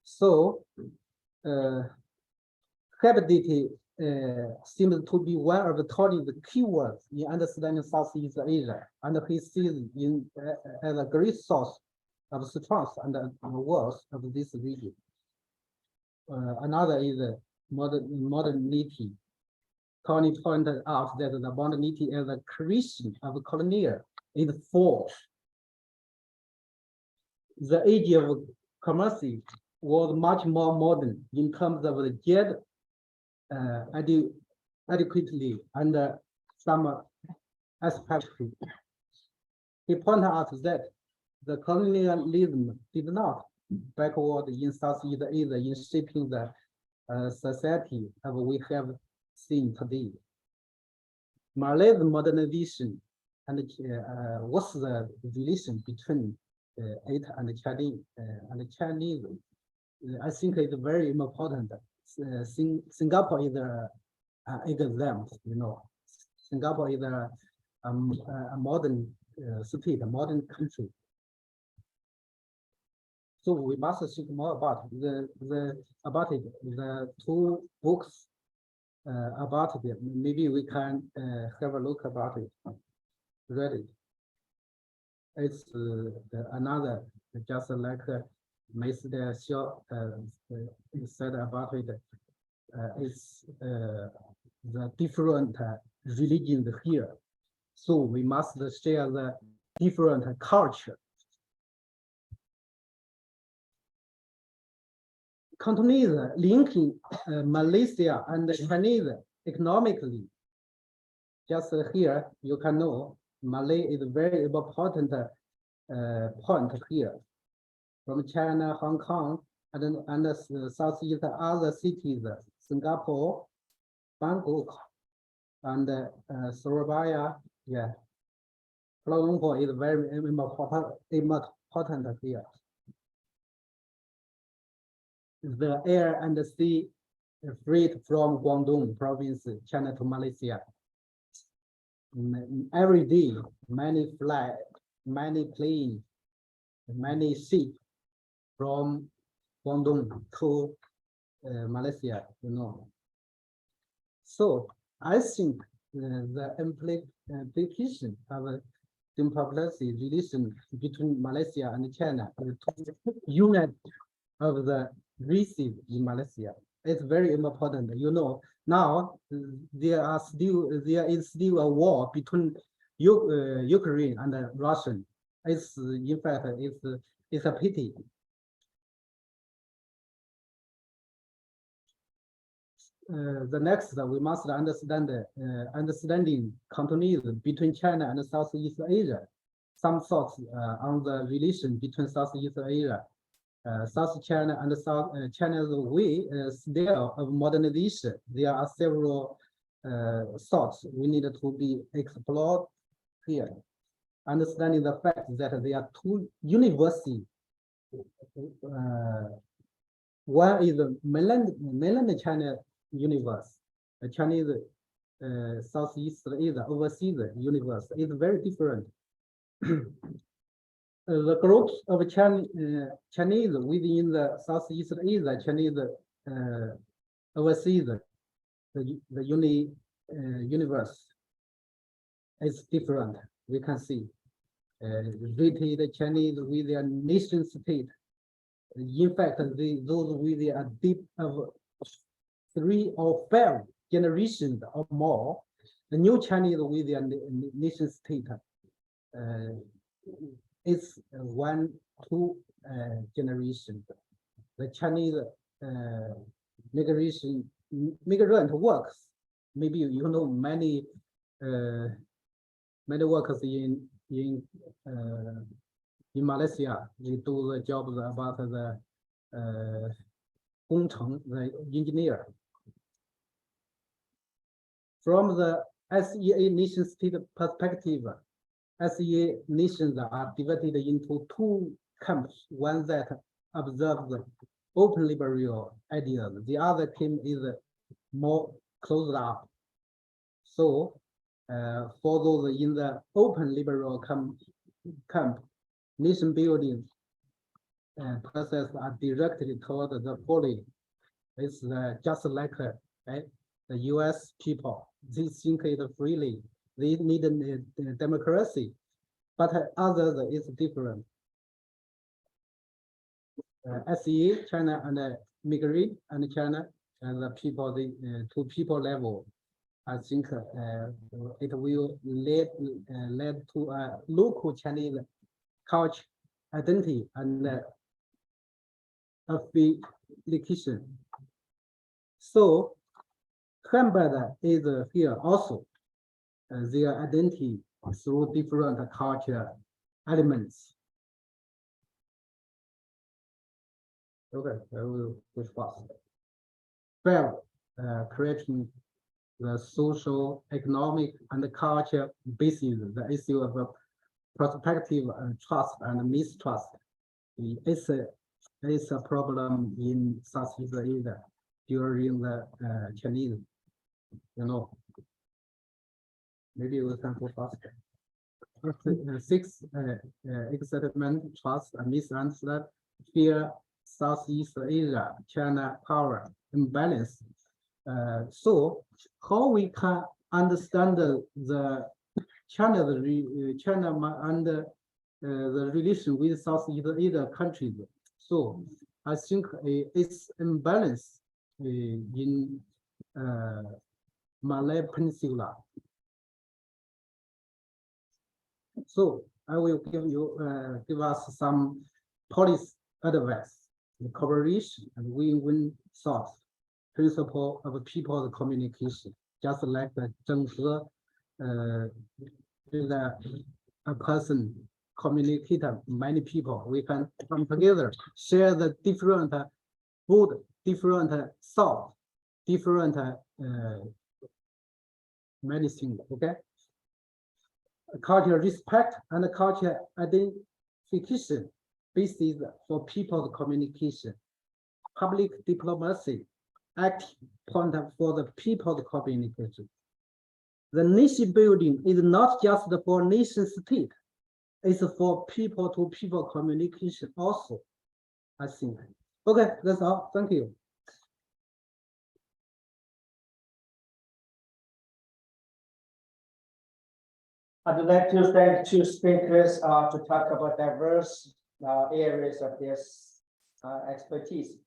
So, hybridity seems to be one of the keywords in understanding Southeast Asia, and he sees in as a great source of strength and wealth of this region. Another is modernity. Tony pointed out that the modernity as a creation of colonial is false. The age of commerce was much more modern in terms of the jet adequately and some aspects. He pointed out that the colonialism did not backward in Southeast Asia in shaping the society that we have seen today. Malay's modernization and what's the relation between it and Chinese? I think it's very important. Singapore is an example, you know. Singapore is a modern state, a modern country. So we must think more about the two books about it. Maybe we can have a look about it. Read it. It's another, just like Mr. Xiao said about it. It's the different religions here. So we must share the different culture. Cantonese linking Malaysia and Chinese economically. Just here, you can know Malay is a very important point here. From China, Hong Kong, and Southeast other cities, Singapore, Bangkok, and Surabaya. Yeah, Kuala Lumpur is very important here. The air and the sea freight from Guangdong province, China to Malaysia. Every day, many flights, many planes, many ships from Guangdong to Malaysia, you know. So I think the implication of a diplomacy relation between Malaysia and China to unite of the races in Malaysia. It's very important. You know, now there is still a war between Ukraine and Russia. It's in fact it's a pity. The next, we must understand understanding Cantonese between China and Southeast Asia. Some thoughts on the relation between Southeast Asia South China and South China's way still of modernization. There are several thoughts we need to be explored here. Understanding the fact that there are two universities. One is the mainland China universe, the Chinese Southeast Asia overseas universe is very different. The groups of Chinese within the Southeast Asia, Chinese overseas, the universe is different. We can see rated Chinese with their nation state. In fact, those with a deep of 3 or 5 generations or more, the new Chinese with their nation state is 1-2 generations. The Chinese migrant works. Maybe you know many workers in Malaysia. They do the jobs about the 工程, the engineer. From the SEA nation state perspective, SEA nations are divided into 2 camps. One that observes open liberal ideas. The other camp is more closed up. So, for those in the open liberal camp, nation building process are directed toward the following. It's just like the US people. They think it freely. They need a democracy, but others is different. SEA, China and migrate and China and the people, the 2 people level. I think it will lead to a local Chinese culture, identity, and affiliation. So, Hamburg is here also. Their identity through different culture elements. Okay, I will go fast. 5, creating the social, economic, and culture basis, the issue of prospective trust and mistrust. It's a problem in Southeast Asia during the Chinese, you know. Maybe we can go faster. 6, excitement, trust, and misunderstanding, fear, Southeast Asia, China power imbalance. So how we can understand the China and the relation with Southeast Asia countries? So I think it's imbalance in Malay Peninsula. So I will give us some policy advice, cooperation, and win-win thoughts, principle of people's communication. Just like the Zhenghe, a person communicate many people, we can come together, share the different food, different thought, different many things. Okay. Cultural respect and cultural identification basis for people's communication. Public diplomacy, active point for the people's communication. The nation building is not just for nation state, it's for people to people communication also, I think. Okay, that's all. Thank you. I'd like to thank 2 speakers to talk about diverse areas of this expertise.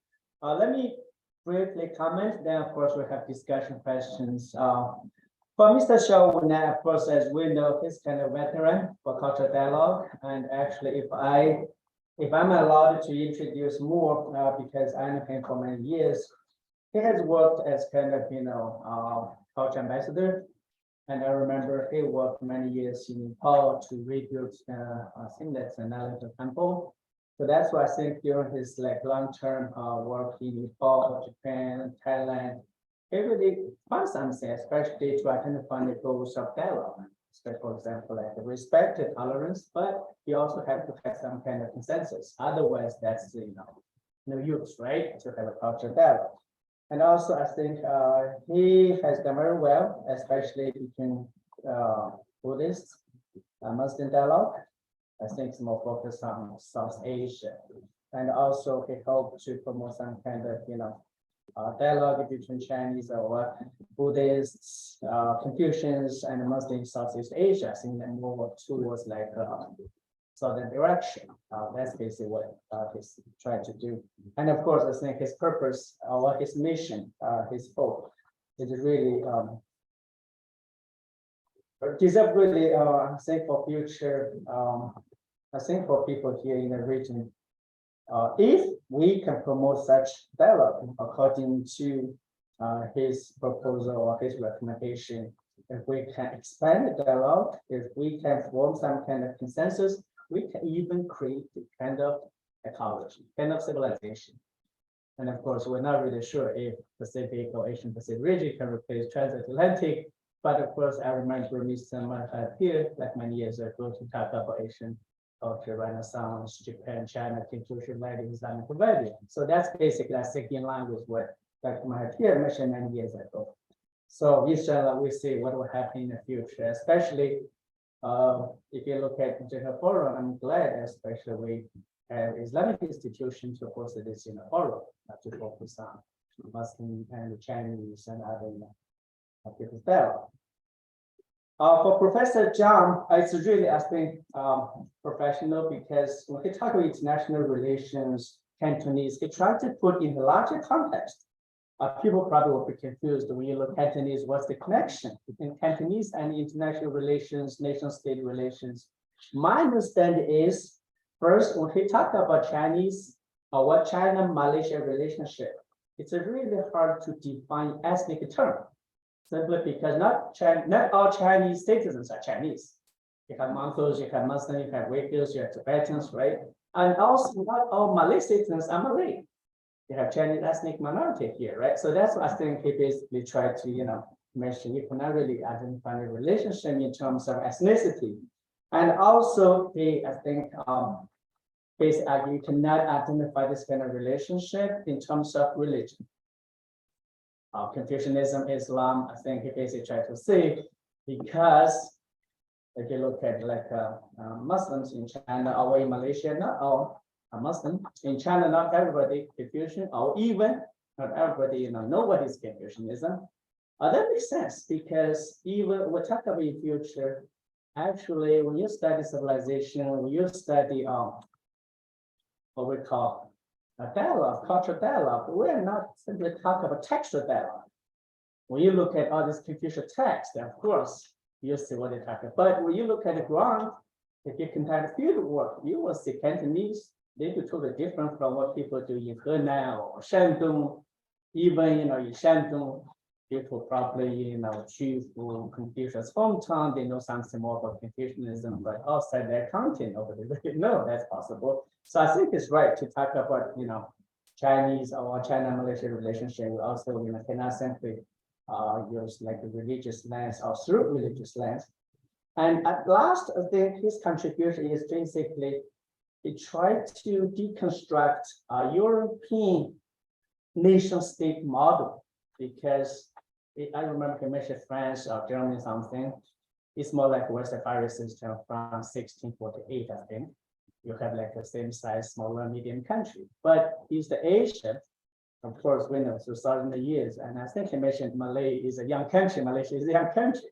Let me briefly comment, then of course we have discussion questions. For Mr. Xiao Wunan, of course, as we know, he's kind of veteran for cultural dialogue. And actually, if I'm allowed to introduce more, because I know him for many years, he has worked as kind of, culture ambassador. And I remember he worked many years in Nepal to rebuild, I think that's another temple. So that's why I think during his like long-term work in Nepal, Japan, Thailand, he really found something, especially to identify the goals of development. For example, like respect and tolerance, but you also have to have some kind of consensus. Otherwise, that's no use, right? To have a cultural dialogue. And also, I think he has done very well, especially between Buddhists, Muslim dialogue. I think it's more focused on South Asia, and also he hoped to promote some kind of dialogue between Chinese or Buddhists, Confucians, and Muslim Southeast Asia. I think that more towards like southern direction. That's basically what he's trying to do. And of course, I think his purpose or his mission, his hope, is really deserve really, I think for future, I think for people here in the region, if we can promote such dialogue according to his proposal or his recommendation, if we can expand the dialogue, if we can form some kind of consensus, we can even create a kind of ecology, kind of civilization. And of course, we're not really sure if Pacific or Asian Pacific region can replace transatlantic. But of course, I remember Mr. had here like many years ago to talk about Asian culture, Renaissance, Japan, China, Confucian writing, Islamic value. So that's basically, I think, in line with what Dr. Mahathir mentioned many years ago. So inshallah, we see what will happen in the future, especially if you look at Zhenghe Forum. I'm glad, especially we have Islamic institutions to host this in a forum to focus on Muslim and Chinese and other people there. For Professor Zhang, it's really, I think, professional, because when he talk about international relations, Cantonese, he tried to put in the larger context. People probably will be confused when you look at Cantonese, what's the connection between Cantonese and international relations, nation-state relations? My understanding is, first, when he talk about Chinese or what China-Malaysia relationship, it's a really hard to define ethnic term, simply because not all Chinese citizens are Chinese. You have Mongols, you have Muslims, you have Uyghurs, you have Tibetans, right? And also not all Malay citizens are Malay. You have Chinese ethnic minority here, right? So that's what I think he basically tried to, mention. You cannot really identify the relationship in terms of ethnicity. And also, I think, basically, you cannot identify this kind of relationship in terms of religion. Confucianism, Islam, I think he basically tried to say, because if you look at like Muslims in China or in Malaysia, not all are Muslim. In China, not everybody Confucian, or even not everybody, know what is Confucianism. That makes sense, because even we talk about in future, actually, when you study civilization, when you study what we call a dialogue, cultural dialogue, we're not simply talking about textual dialogue. When you look at all this Confucian text, of course, you see what they're talking about. But when you look at the ground, if you compare the field work, you will see Cantonese. They be totally different from what people do in Henan or Shandong. Even in Shandong, people probably Qufu, Confucius hometown, they know something more about Confucianism, but outside their content over there, no, that's possible. So I think it's right to talk about Chinese or China-Malaysia relationship. We also cannot simply use like a religious lens or through religious lens. And at last, I think his contribution is basically he tried to deconstruct a European nation-state model, because I remember he mentioned France or Germany something. It's more like Westphalian system from 1648, I think. You have like the same size, smaller, medium country. But East Asia, of course, we know through thousands of years. And I think he mentioned Malay is a young country, Malaysia is a young country.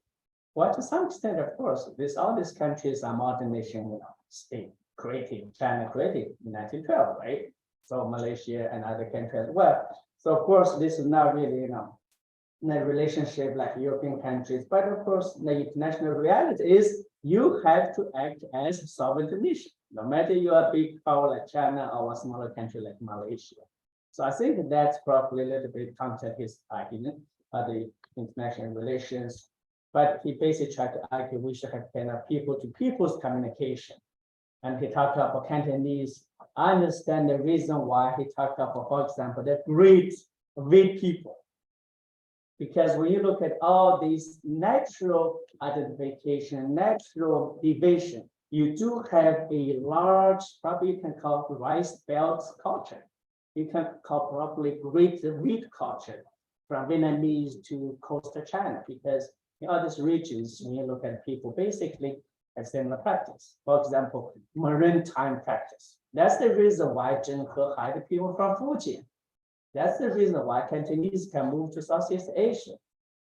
Well, to some extent, of course, all these countries are modern nation state created, China created in 1912, right? So Malaysia and other countries as well. So of course, this is not really, a relationship like European countries, but of course, the international reality is you have to act as a sovereign nation, no matter you are a big power like China or a smaller country like Malaysia. So I think that's probably a little bit counter his argument of the international relations, but he basically tried to argue we should have kind of people to people's communication. and he talked about Cantonese. I understand the reason why he talked about, for example, the great people. Because when you look at all these natural identification, natural division, you do have a large, probably you can call rice belt culture. You can call probably great wheat culture from Vietnamese to coastal China, because in all these regions, when you look at people, basically a similar practice. For example, maritime practice. That's the reason why Zhenghe hired people from Fujian. That's the reason why Cantonese can move to Southeast Asia.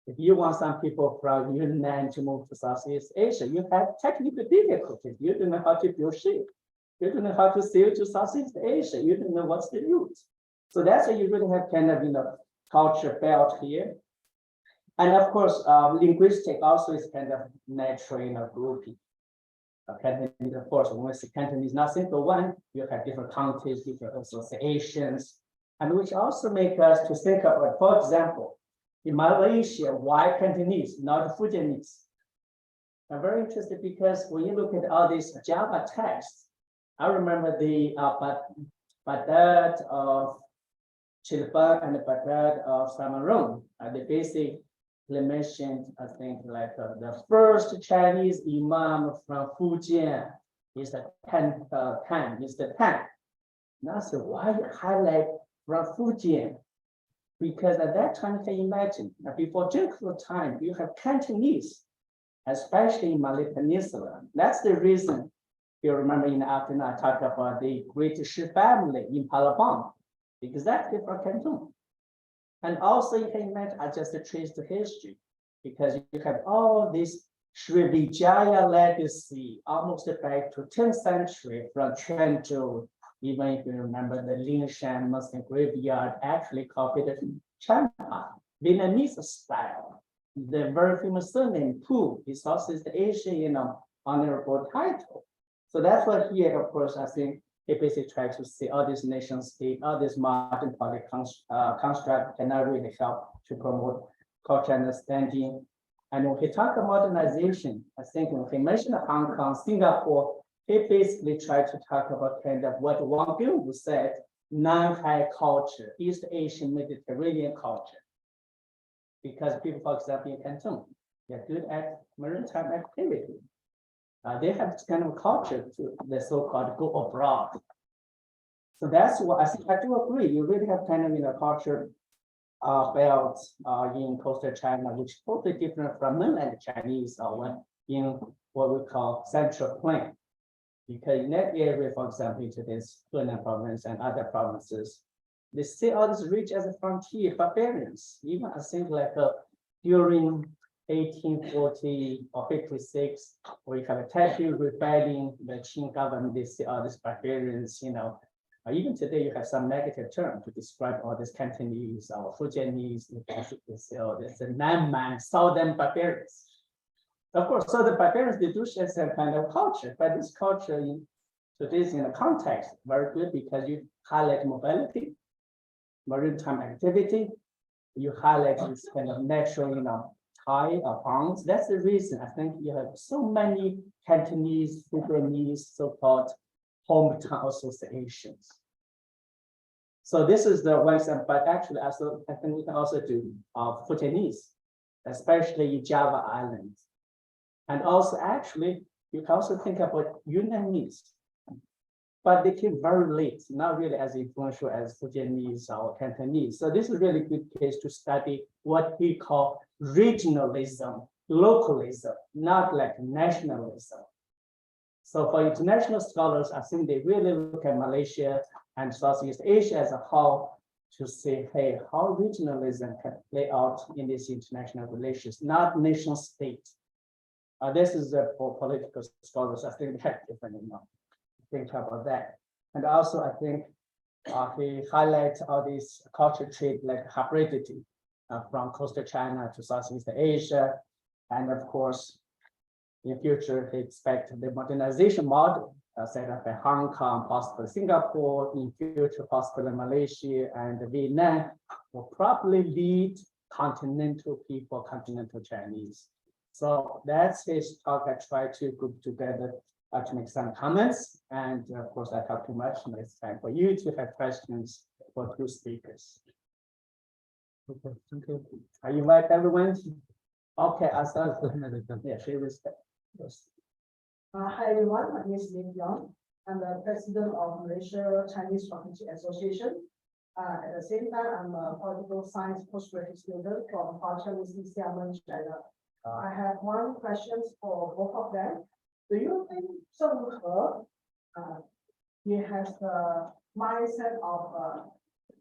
If you want some people from Yunnan to move to Southeast Asia, you have technical difficulties. You don't know how to build ship. You don't know how to sail to Southeast Asia. You don't know what's the route. So that's why you really have kind of, culture belt here. And of course, linguistic also is kind of natural, grouping. Cantonese, of course, when we say Cantonese, not simple one, you have different counties, different associations, and which also make us to think about, for example, in Malaysia, why Cantonese, not Fujianese? I'm very interested because when you look at all these Java texts, I remember the Baghdad of Chilpan and the Baghdad of Samarun, they basically mentioned, I think, like the first Chinese imam from Fujian is the Mr. Tan. Now, so why highlight from Fujian? Because at that time, you can imagine, before Zhenghe time, you have Cantonese, especially in Malay Peninsula. That's the reason, you remember in the afternoon, I talked about the Great Shi family in Palabang, exactly from Canton. And also you can imagine, I just traced the history, because you have all this Srivijaya legacy, almost back to 10th century from Quanzhou. Even if you remember the Lingshan Muslim graveyard actually copied it from China, Vietnamese style. The very famous surname Pu is also the Asian, honorable title. So that's what here, of course, I think he basically tried to see all these nation state, all this modern political construct cannot really help to promote cultural understanding. And when he talked about modernization, I think when he mentioned Hong Kong, Singapore, he basically tried to talk about kind of what Wang Biu said, non-high culture, East Asian Mediterranean culture. Because people, for example, in Canton, they're good at maritime activity. They have this kind of culture to the so-called go abroad. So that's what I think. I do agree. You really have kind of culture belt in coastal China, which is totally different from mainland Chinese or in what we call Central Plain. Because in that area, for example, into this Wunan province and other provinces, they see all this region as a frontier barbarians. Even I think like during 1840 or 56, we have a Taipei rebellion, the Qing government, they see all these barbarians, even today you have some negative term to describe all these Cantonese or Fujianese, this Nanman, southern barbarians. Of course, so the barbarians, they do share some kind of culture, but this culture in today's context, very good because you highlight mobility, maritime activity, you highlight this kind of natural, tie or bonds. That's the reason I think you have so many Cantonese, Fujianese, so-called hometown associations. So this is the one example, but actually, I think we can also do Fujianese, especially in Java Islands. And also, actually, you can also think about Yunnanese, but they came very late, not really as influential as Fujianese or Cantonese. So this is really good case to study what we call regionalism, localism, not like nationalism. So for international scholars, I think they really look at Malaysia and Southeast Asia as a whole to say, hey, how regionalism can play out in these international relations, not nation state. This is for political scholars. I think they have different think about that. And also, I think he highlights all these culture trait like hybridity from coastal China to Southeast Asia. And of course, in future, he expects the modernization model set up in Hong Kong, possibly Singapore, in future, possibly Malaysia and Vietnam will probably lead continental people, continental Chinese. So that's his talk. I try to group together to make some comments. And of course, I talk too much, and it's time for you to have questions for two speakers. Okay, thank you. I invite everyone. Okay, I start. Yeah, she respect. Yes. Hi everyone, my name is Lin Yang. I'm the president of Malaysia Chinese Faculty Association. At the same time, I'm a political science postgraduate student from Cantonese, Xiamen, China. I have one question for both of them. Do you think Zhenghe, he has the mindset of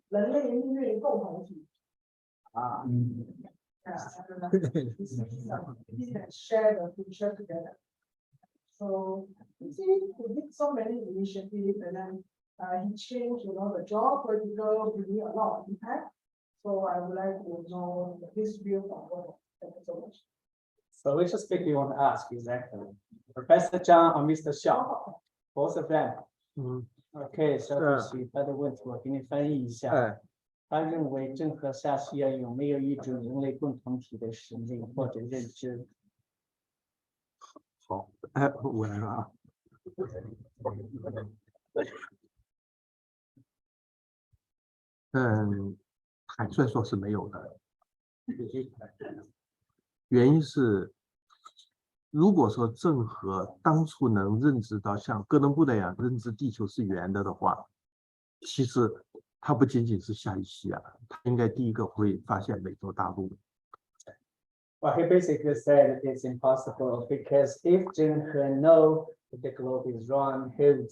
人类命运共同体? We can share the future together. So you see, he did so many initiatives, and then he changed, the job vertical really a lot of impact. So I would like to know his view on both. Thank you so much. So which speaker you want to ask exactly? Professor Zhang or Mr. Xiao? Both of them. OK， 小主席，他的问题我给你翻译一下。他认为郑和下西洋有没有一种人类共同体的使命或者认知？好，我来了啊。还算说是没有的。原因是，如果说郑和当初能认知到像哥伦布那样认知地球是圆的话，其实他不仅仅是下一西洋，他应该第一个会发现美洲大陆。Well, he basically said it's impossible because if Zhenghe know that the globe is round, he would,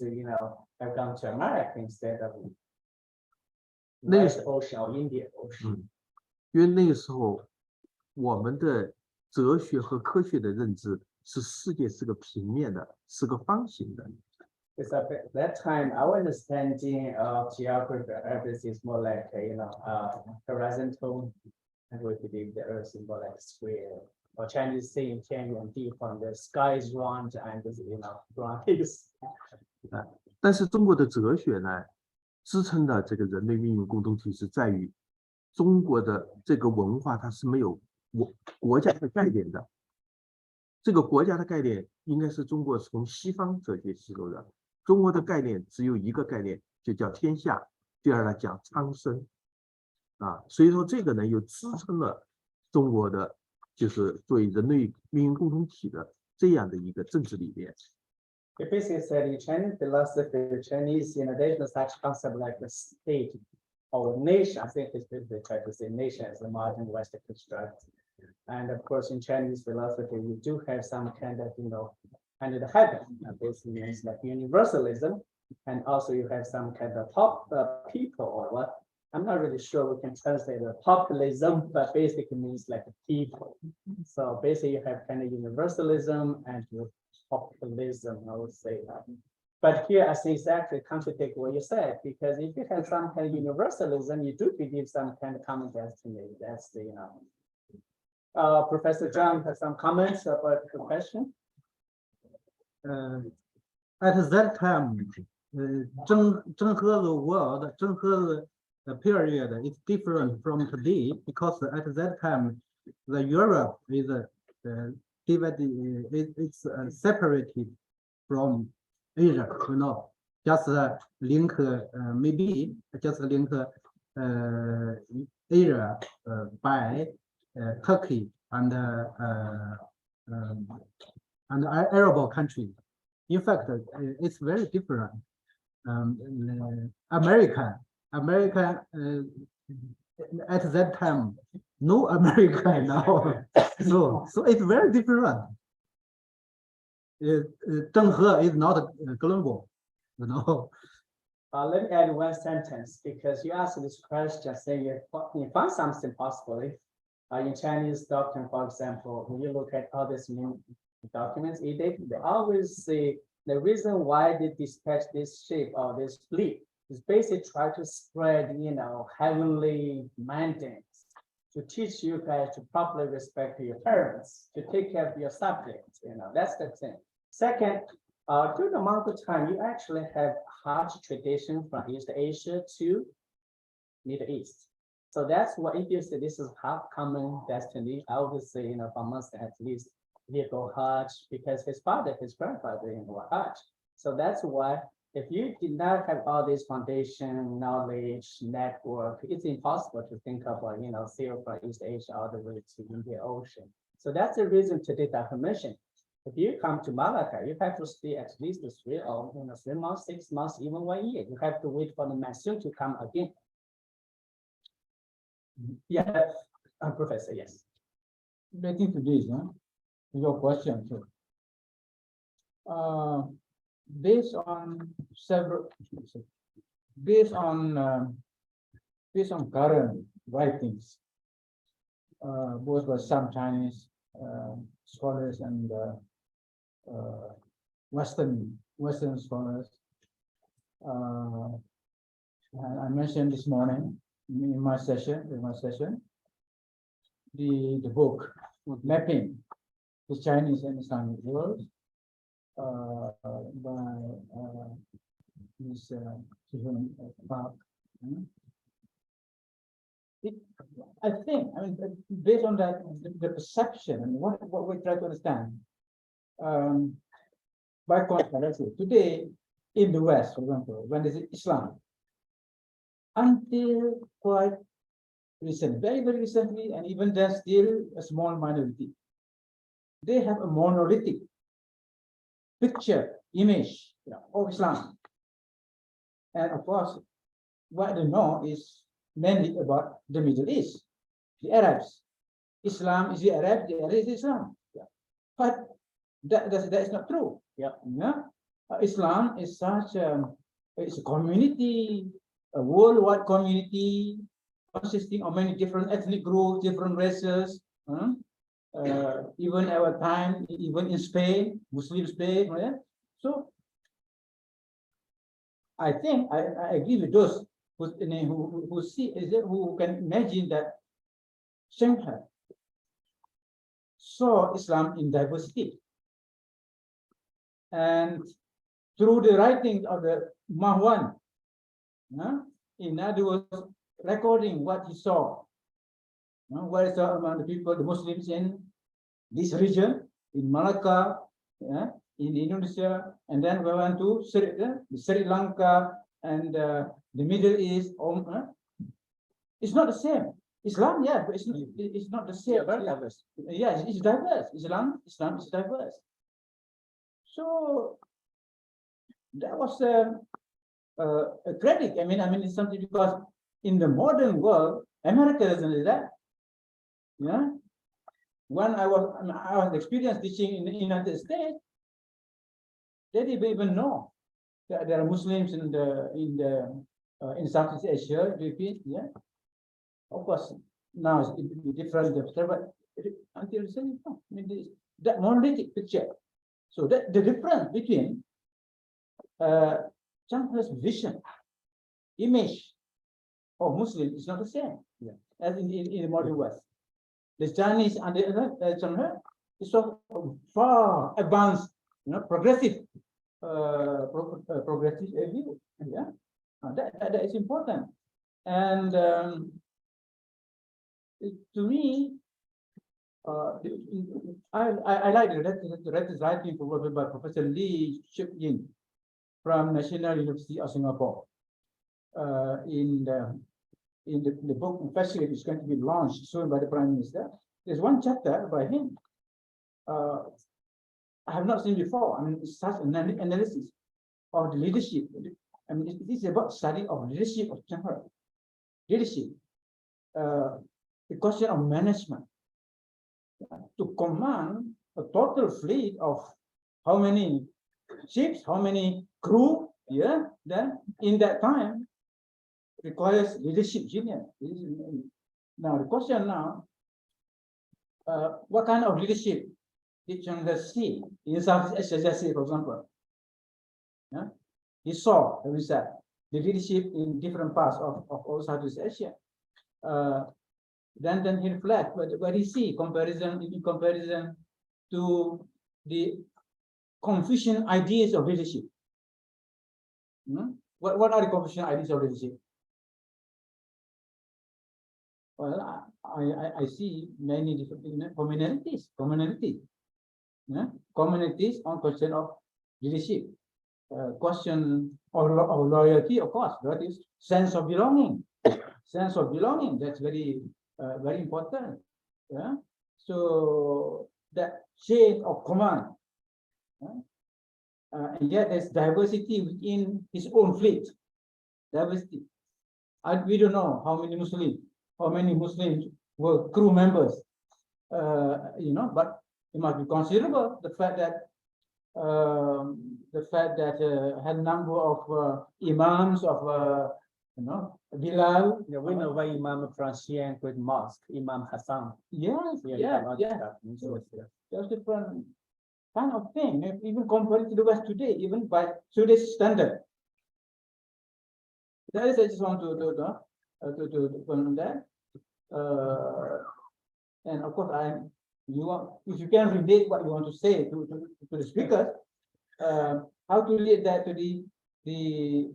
have gone to America instead of West Ocean or Indian Ocean. 因为那个时候，我们的哲学和科学的认知是世界是个平面的，是个方形的。Because at that time, our understanding of geography is more like, horizontal, and we believe the Earth is more like a square. Or Chinese saying 天圆地方 the sky is round and round is. 但是中国的哲学呢，支撑的这个人类命运共同体是在于中国的这个文化，它是没有国家的概念的。这个国家的概念应该是中国从西方哲学吸收的。中国的概念只有一个概念，就叫天下。第二呢，讲苍生。所以说这个呢，又支撑了中国的，就是作为人类命运共同体的这样的一个政治理念。It basically said in Chinese philosophy, Chinese, there's no such concept like a state or nation. I think it's basically try to say nation as a modern Western construct. And of course, in Chinese philosophy, you do have some kind of, under the heaven. This means like universalism, and also you have some kind of people or what. I'm not really sure we can translate the populism, but basically means like people. So basically, you have kind of universalism and populism, I would say that. But here, I think it's actually contradict what you said, because if you have some kind of universalism, you do believe some kind of common destiny. That's the, Professor Zhang has some comments about the question. At that time, Zhenghe the world, Zhenghe the period is different from today, because at that time, the Europe is divided, it's separated from Asia, just link, maybe just link Asia by Turkey and Arab countries. In fact, it's very different. America at that time, no America now. So it's very different. Zhenghe is not global, Let me add one sentence, because you asked this question, saying you find something possibly. In Chinese doctrine, for example, when you look at all these new documents, they always say the reason why they dispatch this ship or this fleet is basically try to spread, heavenly mandates, to teach you guys to properly respect your parents, to take care of your subjects. That's the thing. Second, during the Mongol time, you actually have Hajj tradition from East Asia to Middle East. So that's what it is. This is how common destiny. I would say, for Muslim at least. he go Hajj because his father, his grandfather, were Hajj. So that's why if you did not have all this foundation, knowledge, network, it's impossible to think of, sail from East Asia all the way to Indian Ocean. So that's the reason today that I mentioned. If you come to Malacca, you have to stay at least 3 months, 6 months, even 1 year. You have to wait for the monsoon to come again. Yeah, Professor, yes. Relating to this, your question, so, based on current writings, both by some Chinese scholars and Western scholars. I mentioned this morning in my session, the book mapping the Chinese and Islamic world by this Park. I think, based on that, the perception and what we try to understand. By contrast, today in the West, for example, when there is Islam, until quite recent, very recently, and even then still a small minority, they have a monolithic picture, image of Islam. And of course, what they know is mainly about the Middle East, the Arabs. Islam is the Arab, the Arab is Islam. But that is not true. Islam is it's a community, a worldwide community consisting of many different ethnic groups, different races. Even our time, even in Spain, Muslim Spain. So I think I agree with those who see, who can imagine that Zhenghe saw Islam in diversity, and through the writing of the Mahwan, in other words, recording what he saw, what he saw among the people, the Muslims in this region, in Malacca, in Indonesia, and then we went to Sri Lanka and the Middle East. It's not the same. Islam, but it's not the same. Very diverse. Yeah, it's diverse. Islam is diverse. So that was a credit. It's something because in the modern world, America doesn't do that. When I was experienced teaching in the United States, they didn't even know that there are Muslims in Southeast Asia. Of course, now it's different, but until recently, that monolithic picture. So the difference between Zhanghe's vision, image of Muslim is not the same as in the modern West. The Chinese and the Zhanghe is so far advanced, progressive, progressive view. That is important. And to me, I like the writing by Professor Lee Shuk-yin from National University of Singapore. In the book Facility is going to be launched soon by the Prime Minister. There's one chapter by him. I have not seen before. It's such an analysis of the leadership. It is about study of leadership of Zhanghe. Leadership, the question of management. To command a total fleet of how many ships, how many crew, then in that time requires leadership genius. Now the question now, what kind of leadership did Zhanghe see in Southeast Asia, for example? He saw, as we said, the leadership in different parts of Southeast Asia. Then he reflects what he see in comparison to the Confucian ideas of leadership. What are the Confucian ideas of leadership? Well, I see many different commonalities. communities on question of leadership. Question of loyalty, of course, that is sense of belonging. Sense of belonging, that's very, very important. Yeah. So that chain of command. And yet there's diversity within his own fleet. Diversity. We don't know how many Muslims were crew members. But it must be considerable the fact that had number of imams of Bilal. Yeah, we know why Imam Francien with mosque, Imam Hassan. Yes, Yeah, There's different kind of thing, even compared to the West today, even by today's standard. That is, I just want to comment that. And of course, if you can relate what you want to say to the speakers, how to relate that to the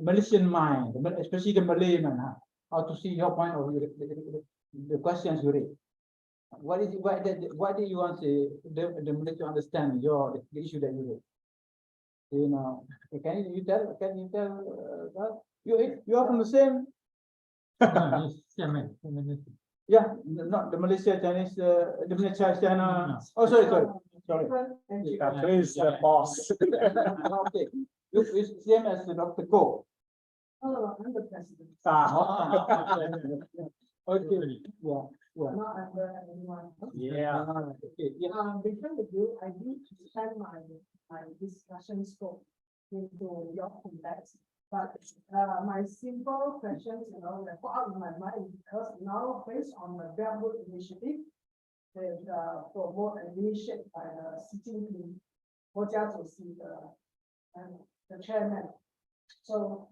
Malaysian mind, especially the Malay man, how to see your point of view, the questions you raise. Why do you want the Malay to understand the issue that you raise? Can you tell you are from the same? Yeah, not the Malaysia Chinese, the Malaysia China. Oh, sorry. Please, boss. Okay, you same as the Dr. Ko. Oh, I'm the president. Okay, yeah. Not under anyone. Yeah. Okay, yeah. Because of you, I need to expand my discussion scope into your context. But my simple questions, that pop up in my mind, because now based on the Belt Road Initiative, that promote and initiated by Xi Jinping, the chairman. So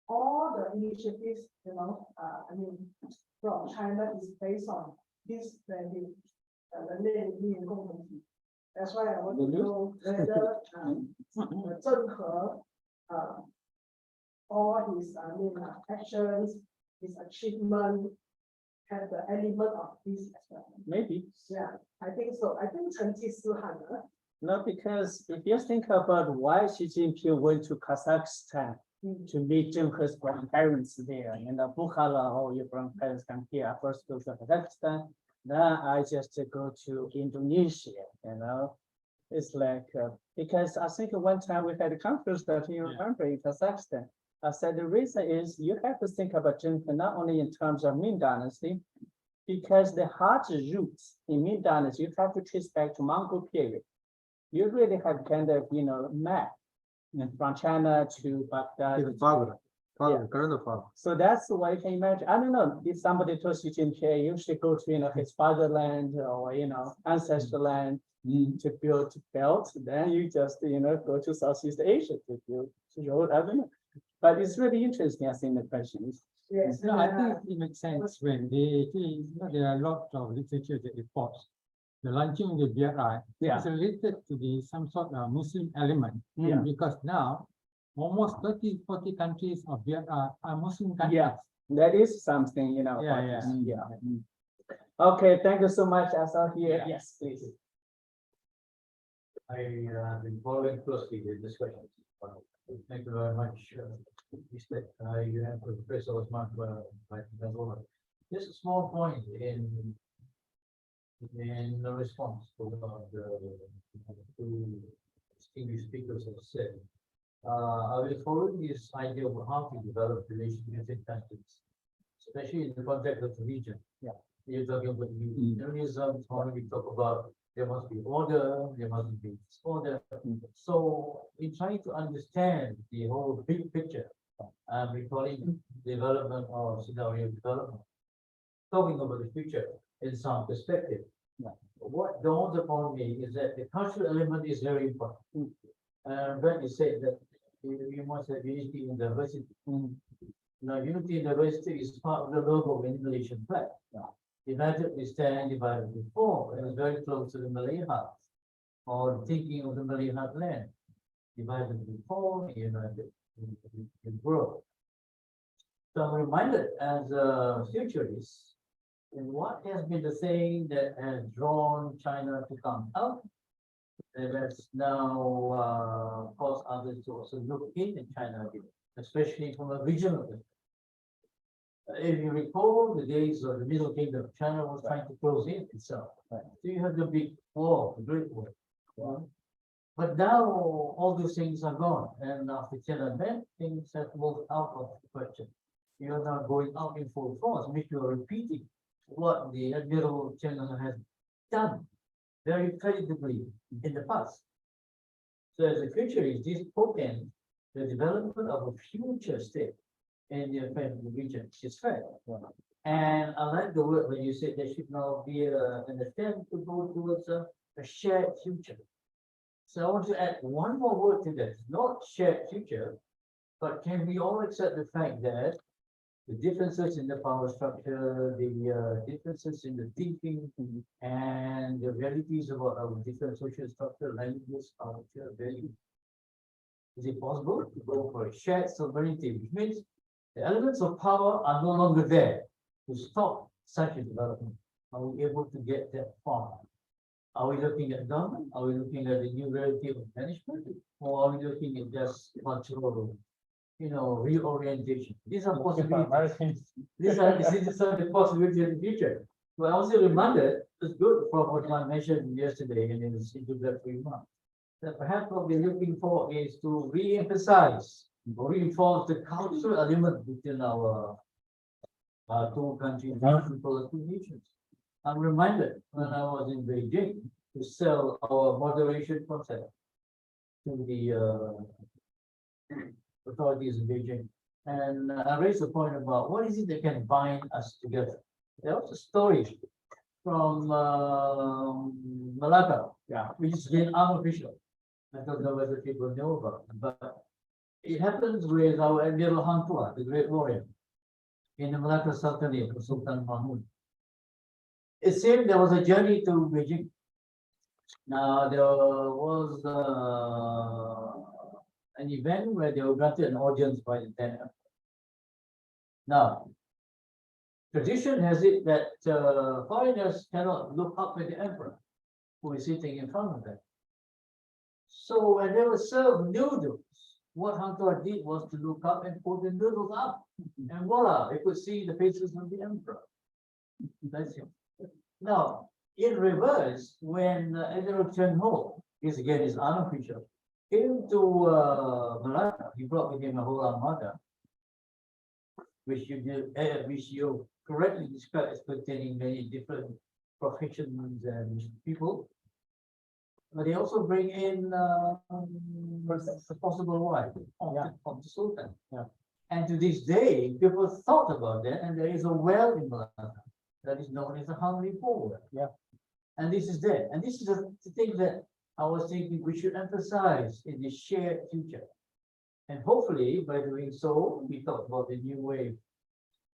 all the initiatives, from China is based on this value, That's why I want to know whether Zhenghe, all his actions, his achievement have the element of this as well. Maybe. Yeah, I think so. I think 成吉思汗. No, because if you think about why Xi Jinping went to Kazakhstan to meet Zhenghe's grandparents there, and Bukhala, all your grandparents come here. I first go to Kazakhstan, then I just go to Indonesia. It's like because I think one time we had a conference that you remember in Kazakhstan. I said the reason is you have to think about Zhenghe not only in terms of Ming Dynasty, because the hard roots in Ming Dynasty you have to trace back to Mongol period. You really have kind of map from China to Baghdad. So that's why you can imagine. I don't know if somebody told Xi Jinping you should go to his fatherland or ancestral land to build belt, then you just go to Southeast Asia to build road. I don't know. But it's really interesting, I think, the questions. Yes. No, I think it makes sense when there are a lot of literature that reports the launching of the BRI is related to some sort of Muslim element. Yeah. Because now almost 30-40 countries of BRI are Muslim countries. Yeah, that is something, Okay, thank you so much, Assoc here. Yes, please. I have been following closely the discussions. Thank you very much, Mr. You have Professor Osman. Just a small point in the response to the two distinguished speakers have said. I was following this idea of how to develop relations between countries, especially in the context of the region. Yeah. You're talking about unionism, we talk about there must be order, there must be disorder. So in trying to understand the whole big picture, I'm recalling development or scenario development, talking about the future in some perspective. Yeah. What dawns upon me is that the cultural element is very important. When you say that we must have unity in diversity. Now, unity in diversity is part of the logo in the Malaysian flag. United we stand, divided we fall, and it's very close to the Malay heart, or thinking of the Malay heartland. Divided we fall, united we grow. So I'm reminded as a futurist, what has been the thing that has drawn China to come out And that's now caused others to also look in China again, especially from a regional perspective. If you recall the days of the Middle Kingdom, China was trying to close in itself. So you have the big war, the Great War. But now all those things are gone, and after Tiananmen, things have moved out of the question. You are now going out in full force, which you are repeating what the Admiral Zhenghe has done very creditably in the past. So as a futurist, this portends the development of a future state in the region is fair. And I like the word when you said there should now be an attempt to go towards a shared future. So I want to add one more word to that, not shared future, but can we all accept the fact that the differences in the power structure, the differences in the thinking, and the realities about our different social structure, languages, culture, values. Is it possible to go for a shared sovereignty, which means the elements of power are no longer there to stop such a development? Are we able to get that far? Are we looking at government? Are we looking at the new reality of management? Or are we looking at just cultural, reorientation? These are possibilities. These are the possibilities in the future. Well, I also reminded, it's good from what I mentioned yesterday in his introductory remarks, that perhaps what we're looking for is to re-emphasize or reinforce the cultural element within our two countries, two nations. I'm reminded when I was in Beijing to sell our moderation concept to the authorities in Beijing. And I raised the point about what is it that can bind us together. There was a story from Malacca, which is an unofficial. I don't know whether people know about it, but it happens with our Admiral Hang Tuah, the great warrior, in the Malacca Sultanate of Sultan Mahmud. It seemed there was a journey to Beijing. Now there was an event where they were granted an audience by the then emperor. Now, tradition has it that foreigners cannot look up at the emperor who is sitting in front of them. So when they were served noodles, what Hang Tuah did was to look up and put the noodles up, and voila, they could see the faces of the emperor. That's it. Now, in reverse, when Admiral Zhenghe, this again is unofficial, came to Malacca, he brought with him a whole armada, which you correctly described as containing many different professions and people. But they also bring in a possible wife of the Sultan. And to this day, people thought about that, and there is a well in Malacca that is known as the Hungry Pool. And this is there. And this is the thing that I was thinking we should emphasize in the shared future. And hopefully, by doing so, we talk about the new wave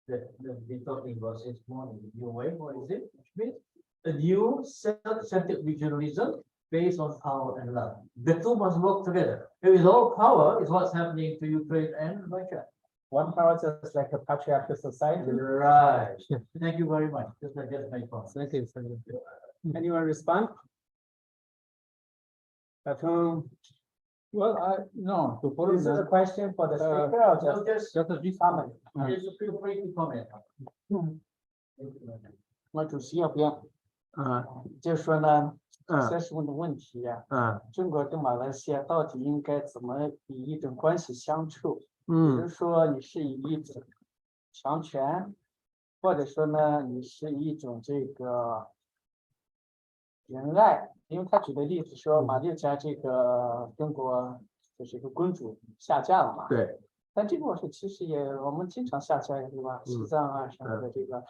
that we've been talking about since morning. The new wave, what is it? Which means a new self-centered regionalism based on power and love. The two must work together. If it's all power, is what's happening to Ukraine and Russia. One power just like a patriarchal society. Right. Thank you very much. Just my point. Thank you. Anyone respond? Well, no, to follow This is a that, question for the speaker or So just just just a brief comment. just feel free to comment.我主席要不要？就是说呢，这是问的问题呀。中国跟马来西亚到底应该怎么以一种关系相处？比如说你是以一种强权，或者说呢，你是以一种这个仁爱。因为他举的例子说，马六甲这个中国就是一个公主下嫁了嘛。对。但这个我说其实我们经常下嫁对吧？西藏啊什么的这个。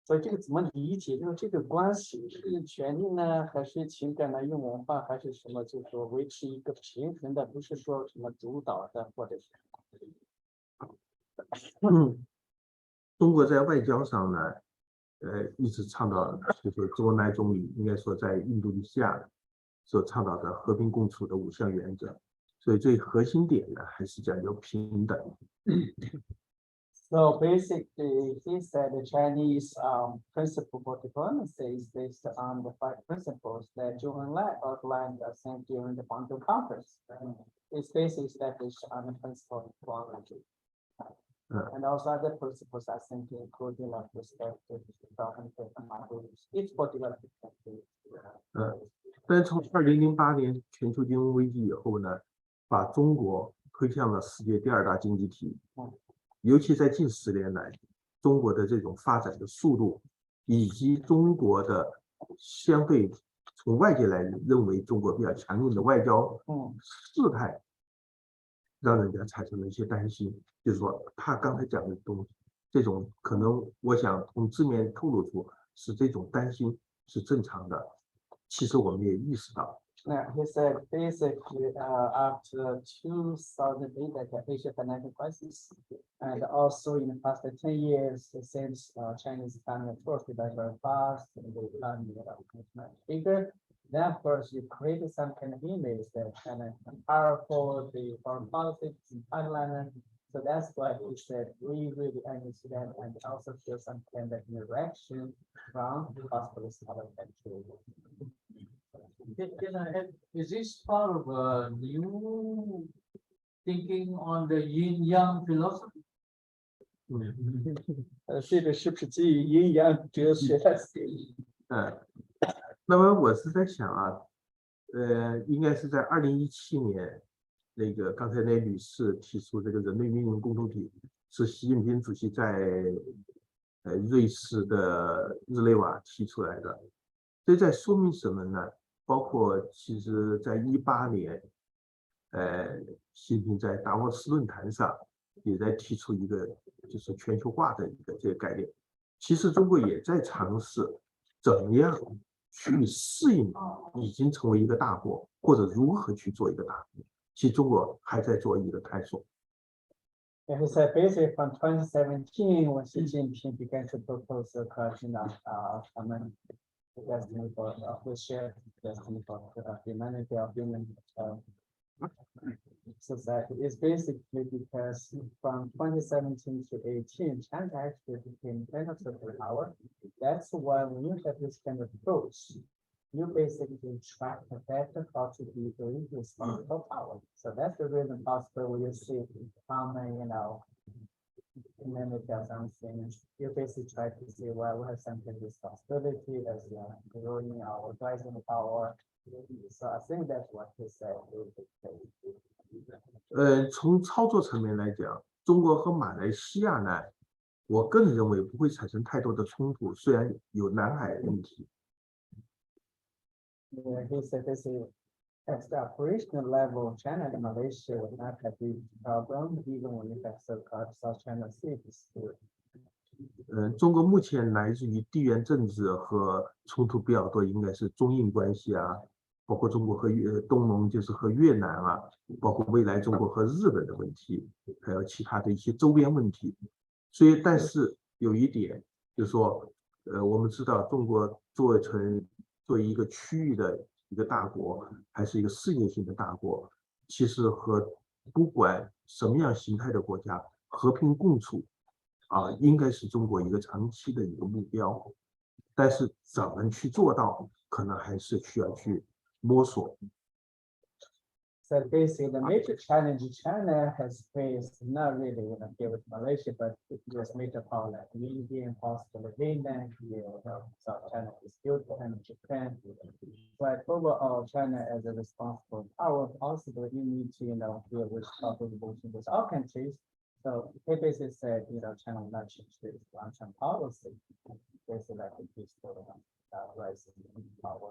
所以这个怎么理解？就是这个关系是权力呢，还是情感呢？用文化还是什么？就是说维持一个平衡的，不是说什么主导的，或者是。中国在外交上呢，一直倡导就是周恩来总理应该说在印度尼西亚所倡导的和平共处的5项原则，所以最核心点呢还是讲究平等。So basically, he said the Chinese principle for diplomacy is based on the 5 principles that Zhou Enlai outlined, I think, during the Guangzhou conference. It's basically established on the principle of diplomacy. And also other principles, I think, including like respect to it's for developing countries. 但从2008年全球金融危机以后呢，把中国推向了世界第2大经济体。尤其在近10年来，中国的这种发展的速度，以及中国的相对从外界来认为中国比较强硬的外交事态，让人家产生了一些担心。就是说，他刚才讲的东西，这种可能，我想从字面透露出是这种担心是正常的。其实我们也意识到。Now, he said basically after 2008, like the Asia financial crisis, and also in the past 10 years since Chinese economy first developed very fast, and the economy was much bigger. Then, of course, you created some kind of image that China is powerful, the foreign politics in Thailand. So that's why he said we really understand and also feel some kind of direction from possible other countries. Is this part of a new thinking on the yin-yang philosophy? 这个是不是基于阴阳哲学的？那么我是在想啊，应该是在2017年，那个刚才那女士提出这个人类命运共同体，是习近平主席在瑞士的日内瓦提出来的。这在说明什么呢？包括其实在18年，习近平在达沃斯论坛上也在提出一个就是全球化的一个这个概念。其实中国也在尝试怎么样去适应已经成为一个大国，或者如何去做一个大国。其实中国还在做一个探索。And he said basically from 2017, when Xi Jinping began to propose the question of common destiny for the shared destiny for humanity of human society, is basically because from 2017 to 18, China actually became kind of superpower. That's why when you have this kind of approach, you basically try to better how to be the responsible power. So that's the reason possible when you see common, humanity or something, you basically try to see, well, we have some kind of responsibility as growing our rising power. So I think that's what he said. 从操作层面来讲，中国和马来西亚呢，我个人认为不会产生太多的冲突，虽然有南海问题。Yeah, he said this is at the operational level, China and Malaysia would not have the problem, even when you have so-called South China Sea dispute. 中国目前来自于地缘政治和冲突比较多，应该是中印关系啊，包括中国和东盟，就是和越南啊，包括未来中国和日本的问题，还有其他的一些周边问题。所以，但是有一点，就是说，我们知道中国作为一个区域的一个大国，还是一个世界性的大国，其实和不管什么样形态的国家和平共处应该是中国一个长期的一个目标。但是怎么去做到，可能还是需要去摸索。So basically, the major challenge China has faced, not really here with Malaysia, but it was major power like India and possibly Wunan, South China dispute and Japan. But overall, China as a responsible power, possibly you need to, deal with relations with all countries. So he basically said, China will not change its long-term policy. Basically, like a peaceful rising power.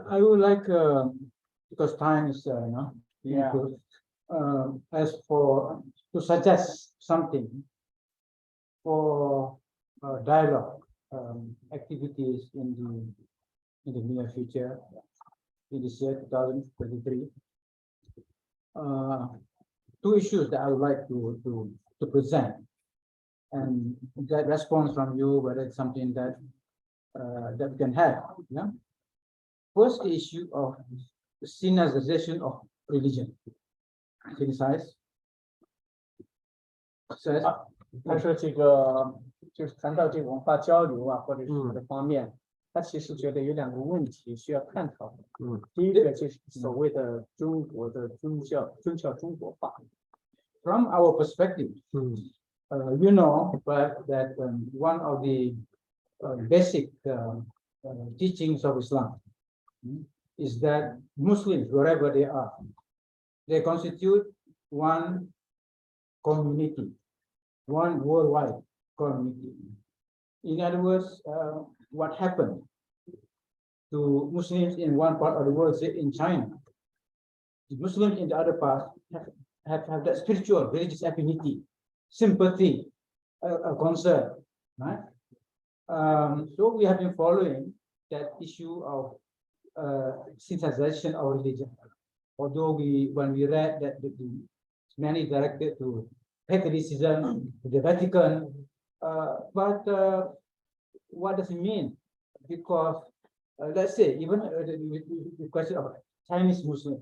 I would like, because time is, as for to suggest something for dialogue activities in the near future, in this year 2023. 2 issues that I would like to present and get response from you, whether it's something that that we can have. First issue of the Sinization of religion. criticize. 他说这个就是谈到这个文化交流啊，或者是什么的方面，他其实觉得有2个问题需要探讨的。第一个就是所谓的中国的宗教中国化。From our perspective, you know, but that one of the basic teachings of Islam is that Muslims, wherever they are, they constitute one community, one worldwide community. In other words, what happened to Muslims in one part of the world, say in China, the Muslims in the other part have that spiritual, religious affinity, sympathy, concern, right? So we have been following that issue of synthesization of religion. Although when we read that the many directed to Catholicism, the Vatican, but what does it mean? Because let's say even the question of Chinese Muslim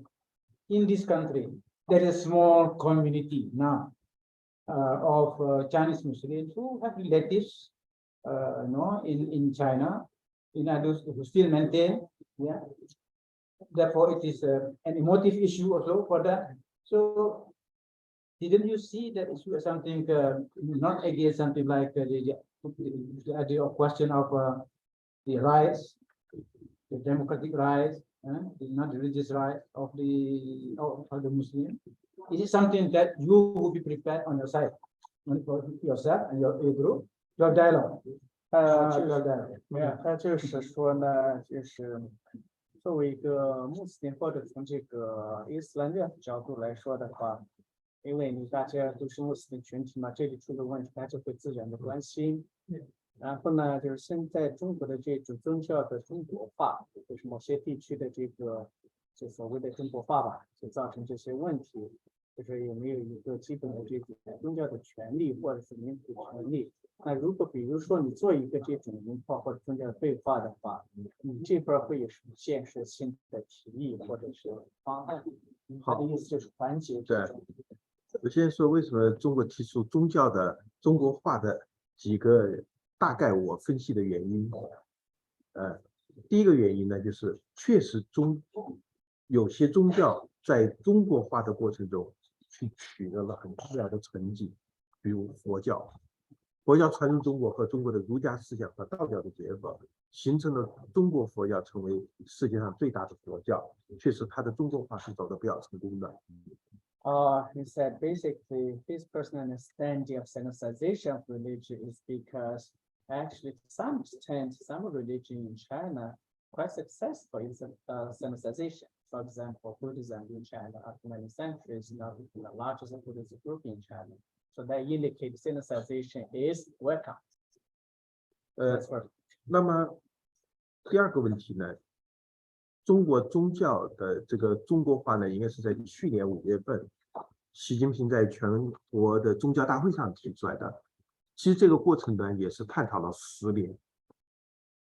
in this country, there is a small community now of Chinese Muslims who have relatives, in China, in others who still maintain, yeah. Therefore, it is an emotive issue also for that. So, didn't you see that issue as something not against something like the idea of question of the rights, the democratic rights, not the religious rights of the Muslim? Is it something that you will be prepared on your side, for yourself and your group, your dialogue? 没有，他就是说呢，就是作为一个穆斯林或者从这个伊斯兰教角度来说的话，因为你大家都是穆斯林群体嘛，这里出了问题，他就会自然的关心。然后呢，就是现在中国的这种宗教的中国化，就是某些地区的这个就所谓的中国化吧，就造成这些问题，就是有没有一个基本的这种宗教的权利或者是民主权利。那如果比如说你做一个这种文化或者宗教的对话的话，你这边会有什么建设性的提议或者是方案？他的意思就是缓解这种。我先说为什么中国提出宗教的中国化的几个大概我分析的原因。第一个原因呢，就是确实有些宗教在中国化的过程中去取得了很重要的成绩，比如佛教。佛教传入中国和中国的儒家思想和道教的结合，形成了中国佛教成为世界上最大的佛教。确实，它的中国化是走得比较成功的。He said basically his personal understanding of Sinoization of religion is because actually to some extent some religion in China quite successful in Sinoization. For example, Buddhism in China after many centuries now the largest Buddhist group in China. So that indicates Sinoization is welcome. 那么第二个问题呢，中国宗教的这个中国化呢，应该是在去年5月份，习近平在全国的宗教大会上提出来的。其实这个过程呢，也是探讨了10年。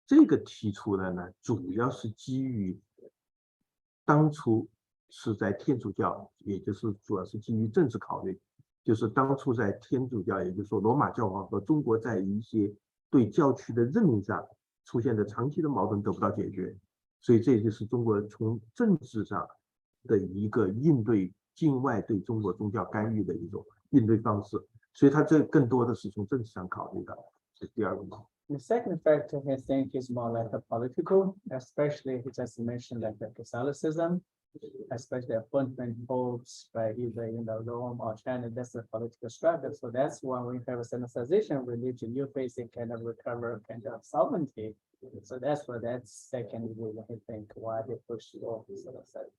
这个提出的呢，主要是基于当初是在天主教，也就是主要是基于政治考虑。就是当初在天主教，也就是说罗马教皇和中国在一些对教区的任命上出现的长期的矛盾得不到解决，所以这就是中国从政治上的一个应对境外对中国宗教干预的一种应对方式，所以它这更多的是从政治上考虑的，这是第二个。The second factor I think is more like a political, especially he just mentioned like the Catholicism. Especially appointment popes by either Rome or China, that's a political struggle. So that's why we have a Sinoization of religion, you're facing kind of recover kind of sovereignty. So that's why that's second reason I think why they push off Sinoization.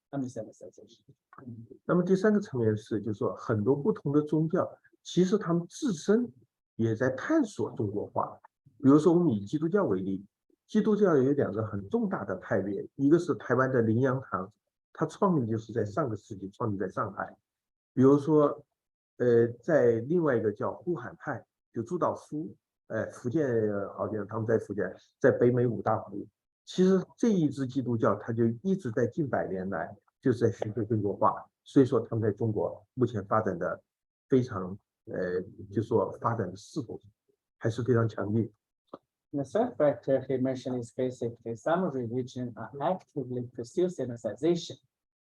那么第三个层面是，就是说很多不同的宗教，其实他们自身也在探索中国化。比如说我们以基督教为例，基督教有2个很重大的派别，一个是台湾的灵羊堂。它创立就是在上个世纪创立在上海，比如说，在另外一个叫呼喊派，就朱岛夫，福建好像他们在福建，在北美5大湖。其实这一支基督教，它就一直在近100年来就是在寻求中国化，所以说他们在中国目前发展的非常就说发展的势头还是非常强劲。The third factor he mentioned is basically some religions are actively pursue sensitization,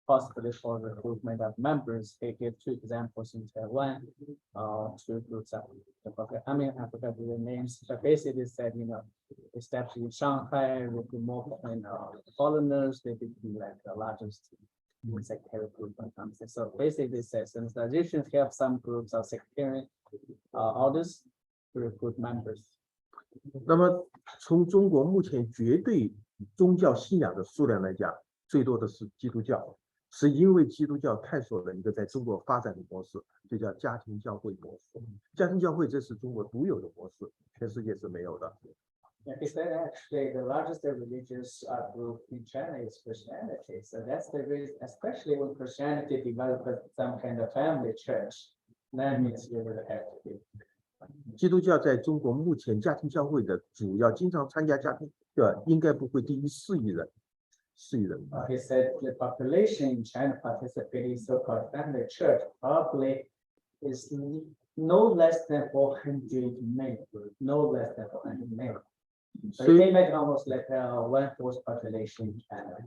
possibly for recruitment of members. He gave 2 examples in Taiwan, 2 groups of, I mean, I forgot the names, but basically said, especially in Shanghai, with the more foreigners, they become like the largest sectarian group when it comes to. So basically says sensitization helps some groups of sectarian orders to recruit members. 那么从中国目前绝对宗教信仰的数量来讲，最多的是基督教，是因为基督教探索了一个在中国发展的模式，就叫家庭教会模式。家庭教会这是中国独有的模式，全世界是没有的。He said actually the largest religious group in China is Christianity. So that's the reason, especially when Christianity developed some kind of family church, that means you will have to be. 基督教在中国目前家庭教会的主要经常参加家庭，对吧？应该不会低于4亿人，4亿人。He said the population in China participating in so-called family church probably is no less than 400 million, no less than 400 million. So you can imagine almost like 1/4 population in China.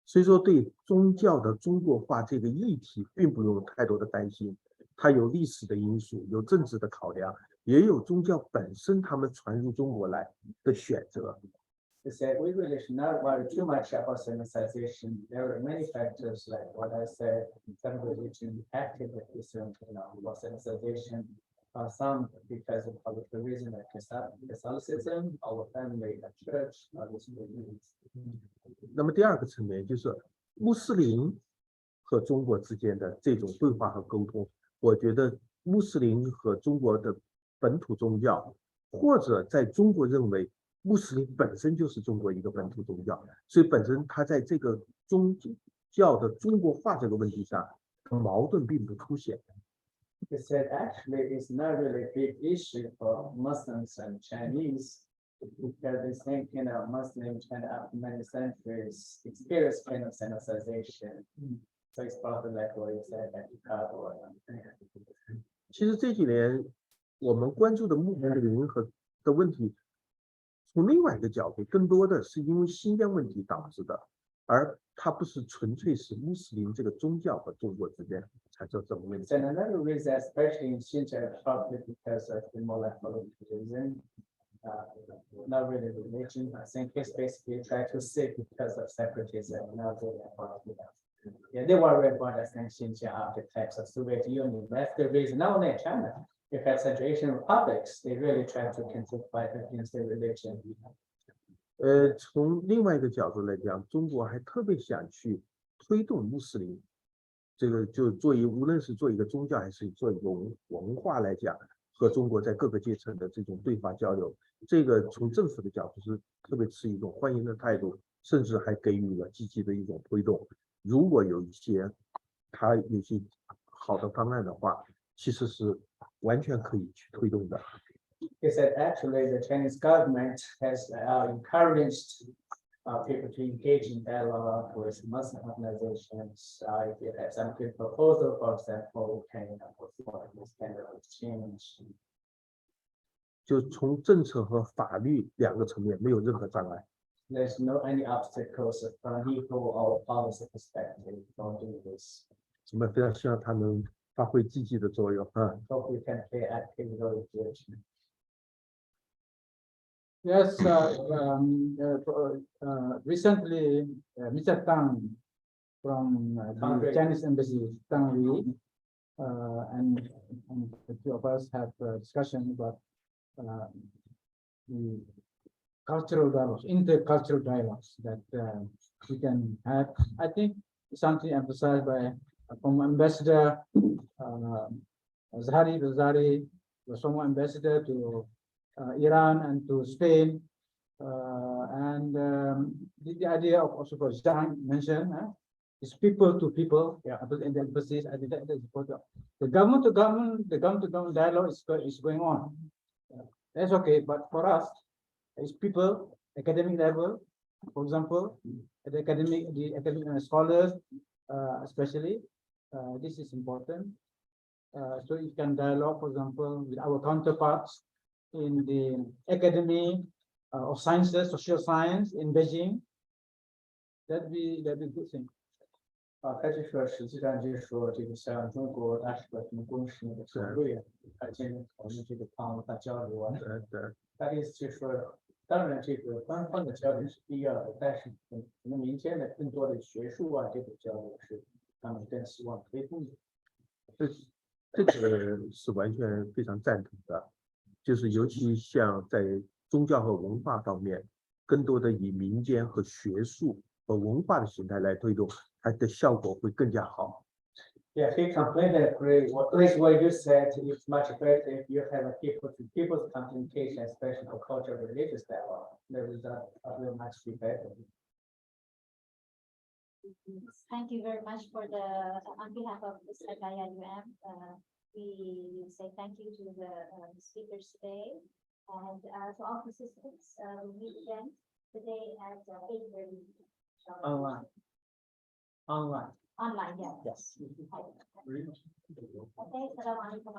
所以说，对宗教的中国化这个议题，并不用太多的担心。它有历史的因素，有政治的考量，也有宗教本身他们传入中国来的选择。He said we really should not worry too much about sensitization. There are many factors like what I said, some religion actively pursuing, about sensitization. Some because of political reason like Catholicism, our family, the church, these religions. 那么第2个层面就是穆斯林和中国之间的这种对话和沟通。我觉得穆斯林和中国的本土宗教，或者在中国认为穆斯林本身就是中国一个本土宗教，所以本身它在这个宗教的中国化这个问题上，矛盾并不凸显。He said actually it's not really a big issue for Muslims and Chinese because the same Muslims and after many centuries experience kind of sensitization. So it's probably like what you said, like Chicago. 其实这几年我们关注的穆斯林和的问题，从另外一个角度，更多的是因为新疆问题导致的，而它不是纯粹是穆斯林这个宗教和中国之间产生这种问题。And another reason, especially in Xinjiang, probably because of the more like political reason, not really religion. I think it's basically try to say because of separatism, not really about. Yeah, they worry about the Xinjiang archetypes of Soviet Union. That's the reason. Not only in China, you have such Asian republics. They really try to fight against the religion. 从另外一个角度来讲，中国还特别想去推动穆斯林，这个就无论是做一个宗教还是做一个文化来讲，和中国在各个阶层的这种对话交流，这个从政府的角度是特别持一种欢迎的态度，甚至还给予了积极的一种推动。如果有一些好的方案的话，其实是完全可以去推动的。He said actually the Chinese government has encouraged people to engage in dialogue with Muslim organizations. If you have some good proposal, for example, we can afford this kind of exchange. 就从政策和法律2个层面没有任何障碍。There's no any obstacles from legal or policy perspective for doing this. 我们非常希望它能发挥积极的作用啊。Hope we can play active role here. Yes, recently, Mr. Tang from the Chinese embassy, Tang Li, and the 2 of us have a discussion about the cultural dialogues, intercultural dialogues that we can have. I think something emphasized by former Ambassador Zahari, the former ambassador to Iran and to Spain, and the idea of also for Zhang mentioned is people to people. Yeah, in the embassies, I think that is important. The government to government dialogue is going on. That's okay, but for us, it's people, academic level, for example, the academic scholars, especially This is important. So you can dialogue, for example, with our counterparts in the Academy of Sciences, Social Science in Beijing. That'd be a good thing. 他就说，实际上就是说，这个像中国大使馆什么公使那个团队啊，建立讨论这个帮文化交流啊。他的意思就是说，当然这个官方的交流是必要的，但是可能民间的更多的学术啊这种交流是他们更希望推动的。这个是完全非常赞同的，就是尤其像在宗教和文化方面，更多的以民间和学术和文化的形态来推动，它的效果会更加好。Yeah, he completely agree. At least what you said, it's much better if you have a people's communication, especially for cultural religious dialogue. The result will much be better. Thank you very much for on behalf of the Sakaya we say thank you to the speakers today. And to all participants, we meet again today at 8:30. Online. Online. Online, yeah. Yes. Okay, Assalamualaikum.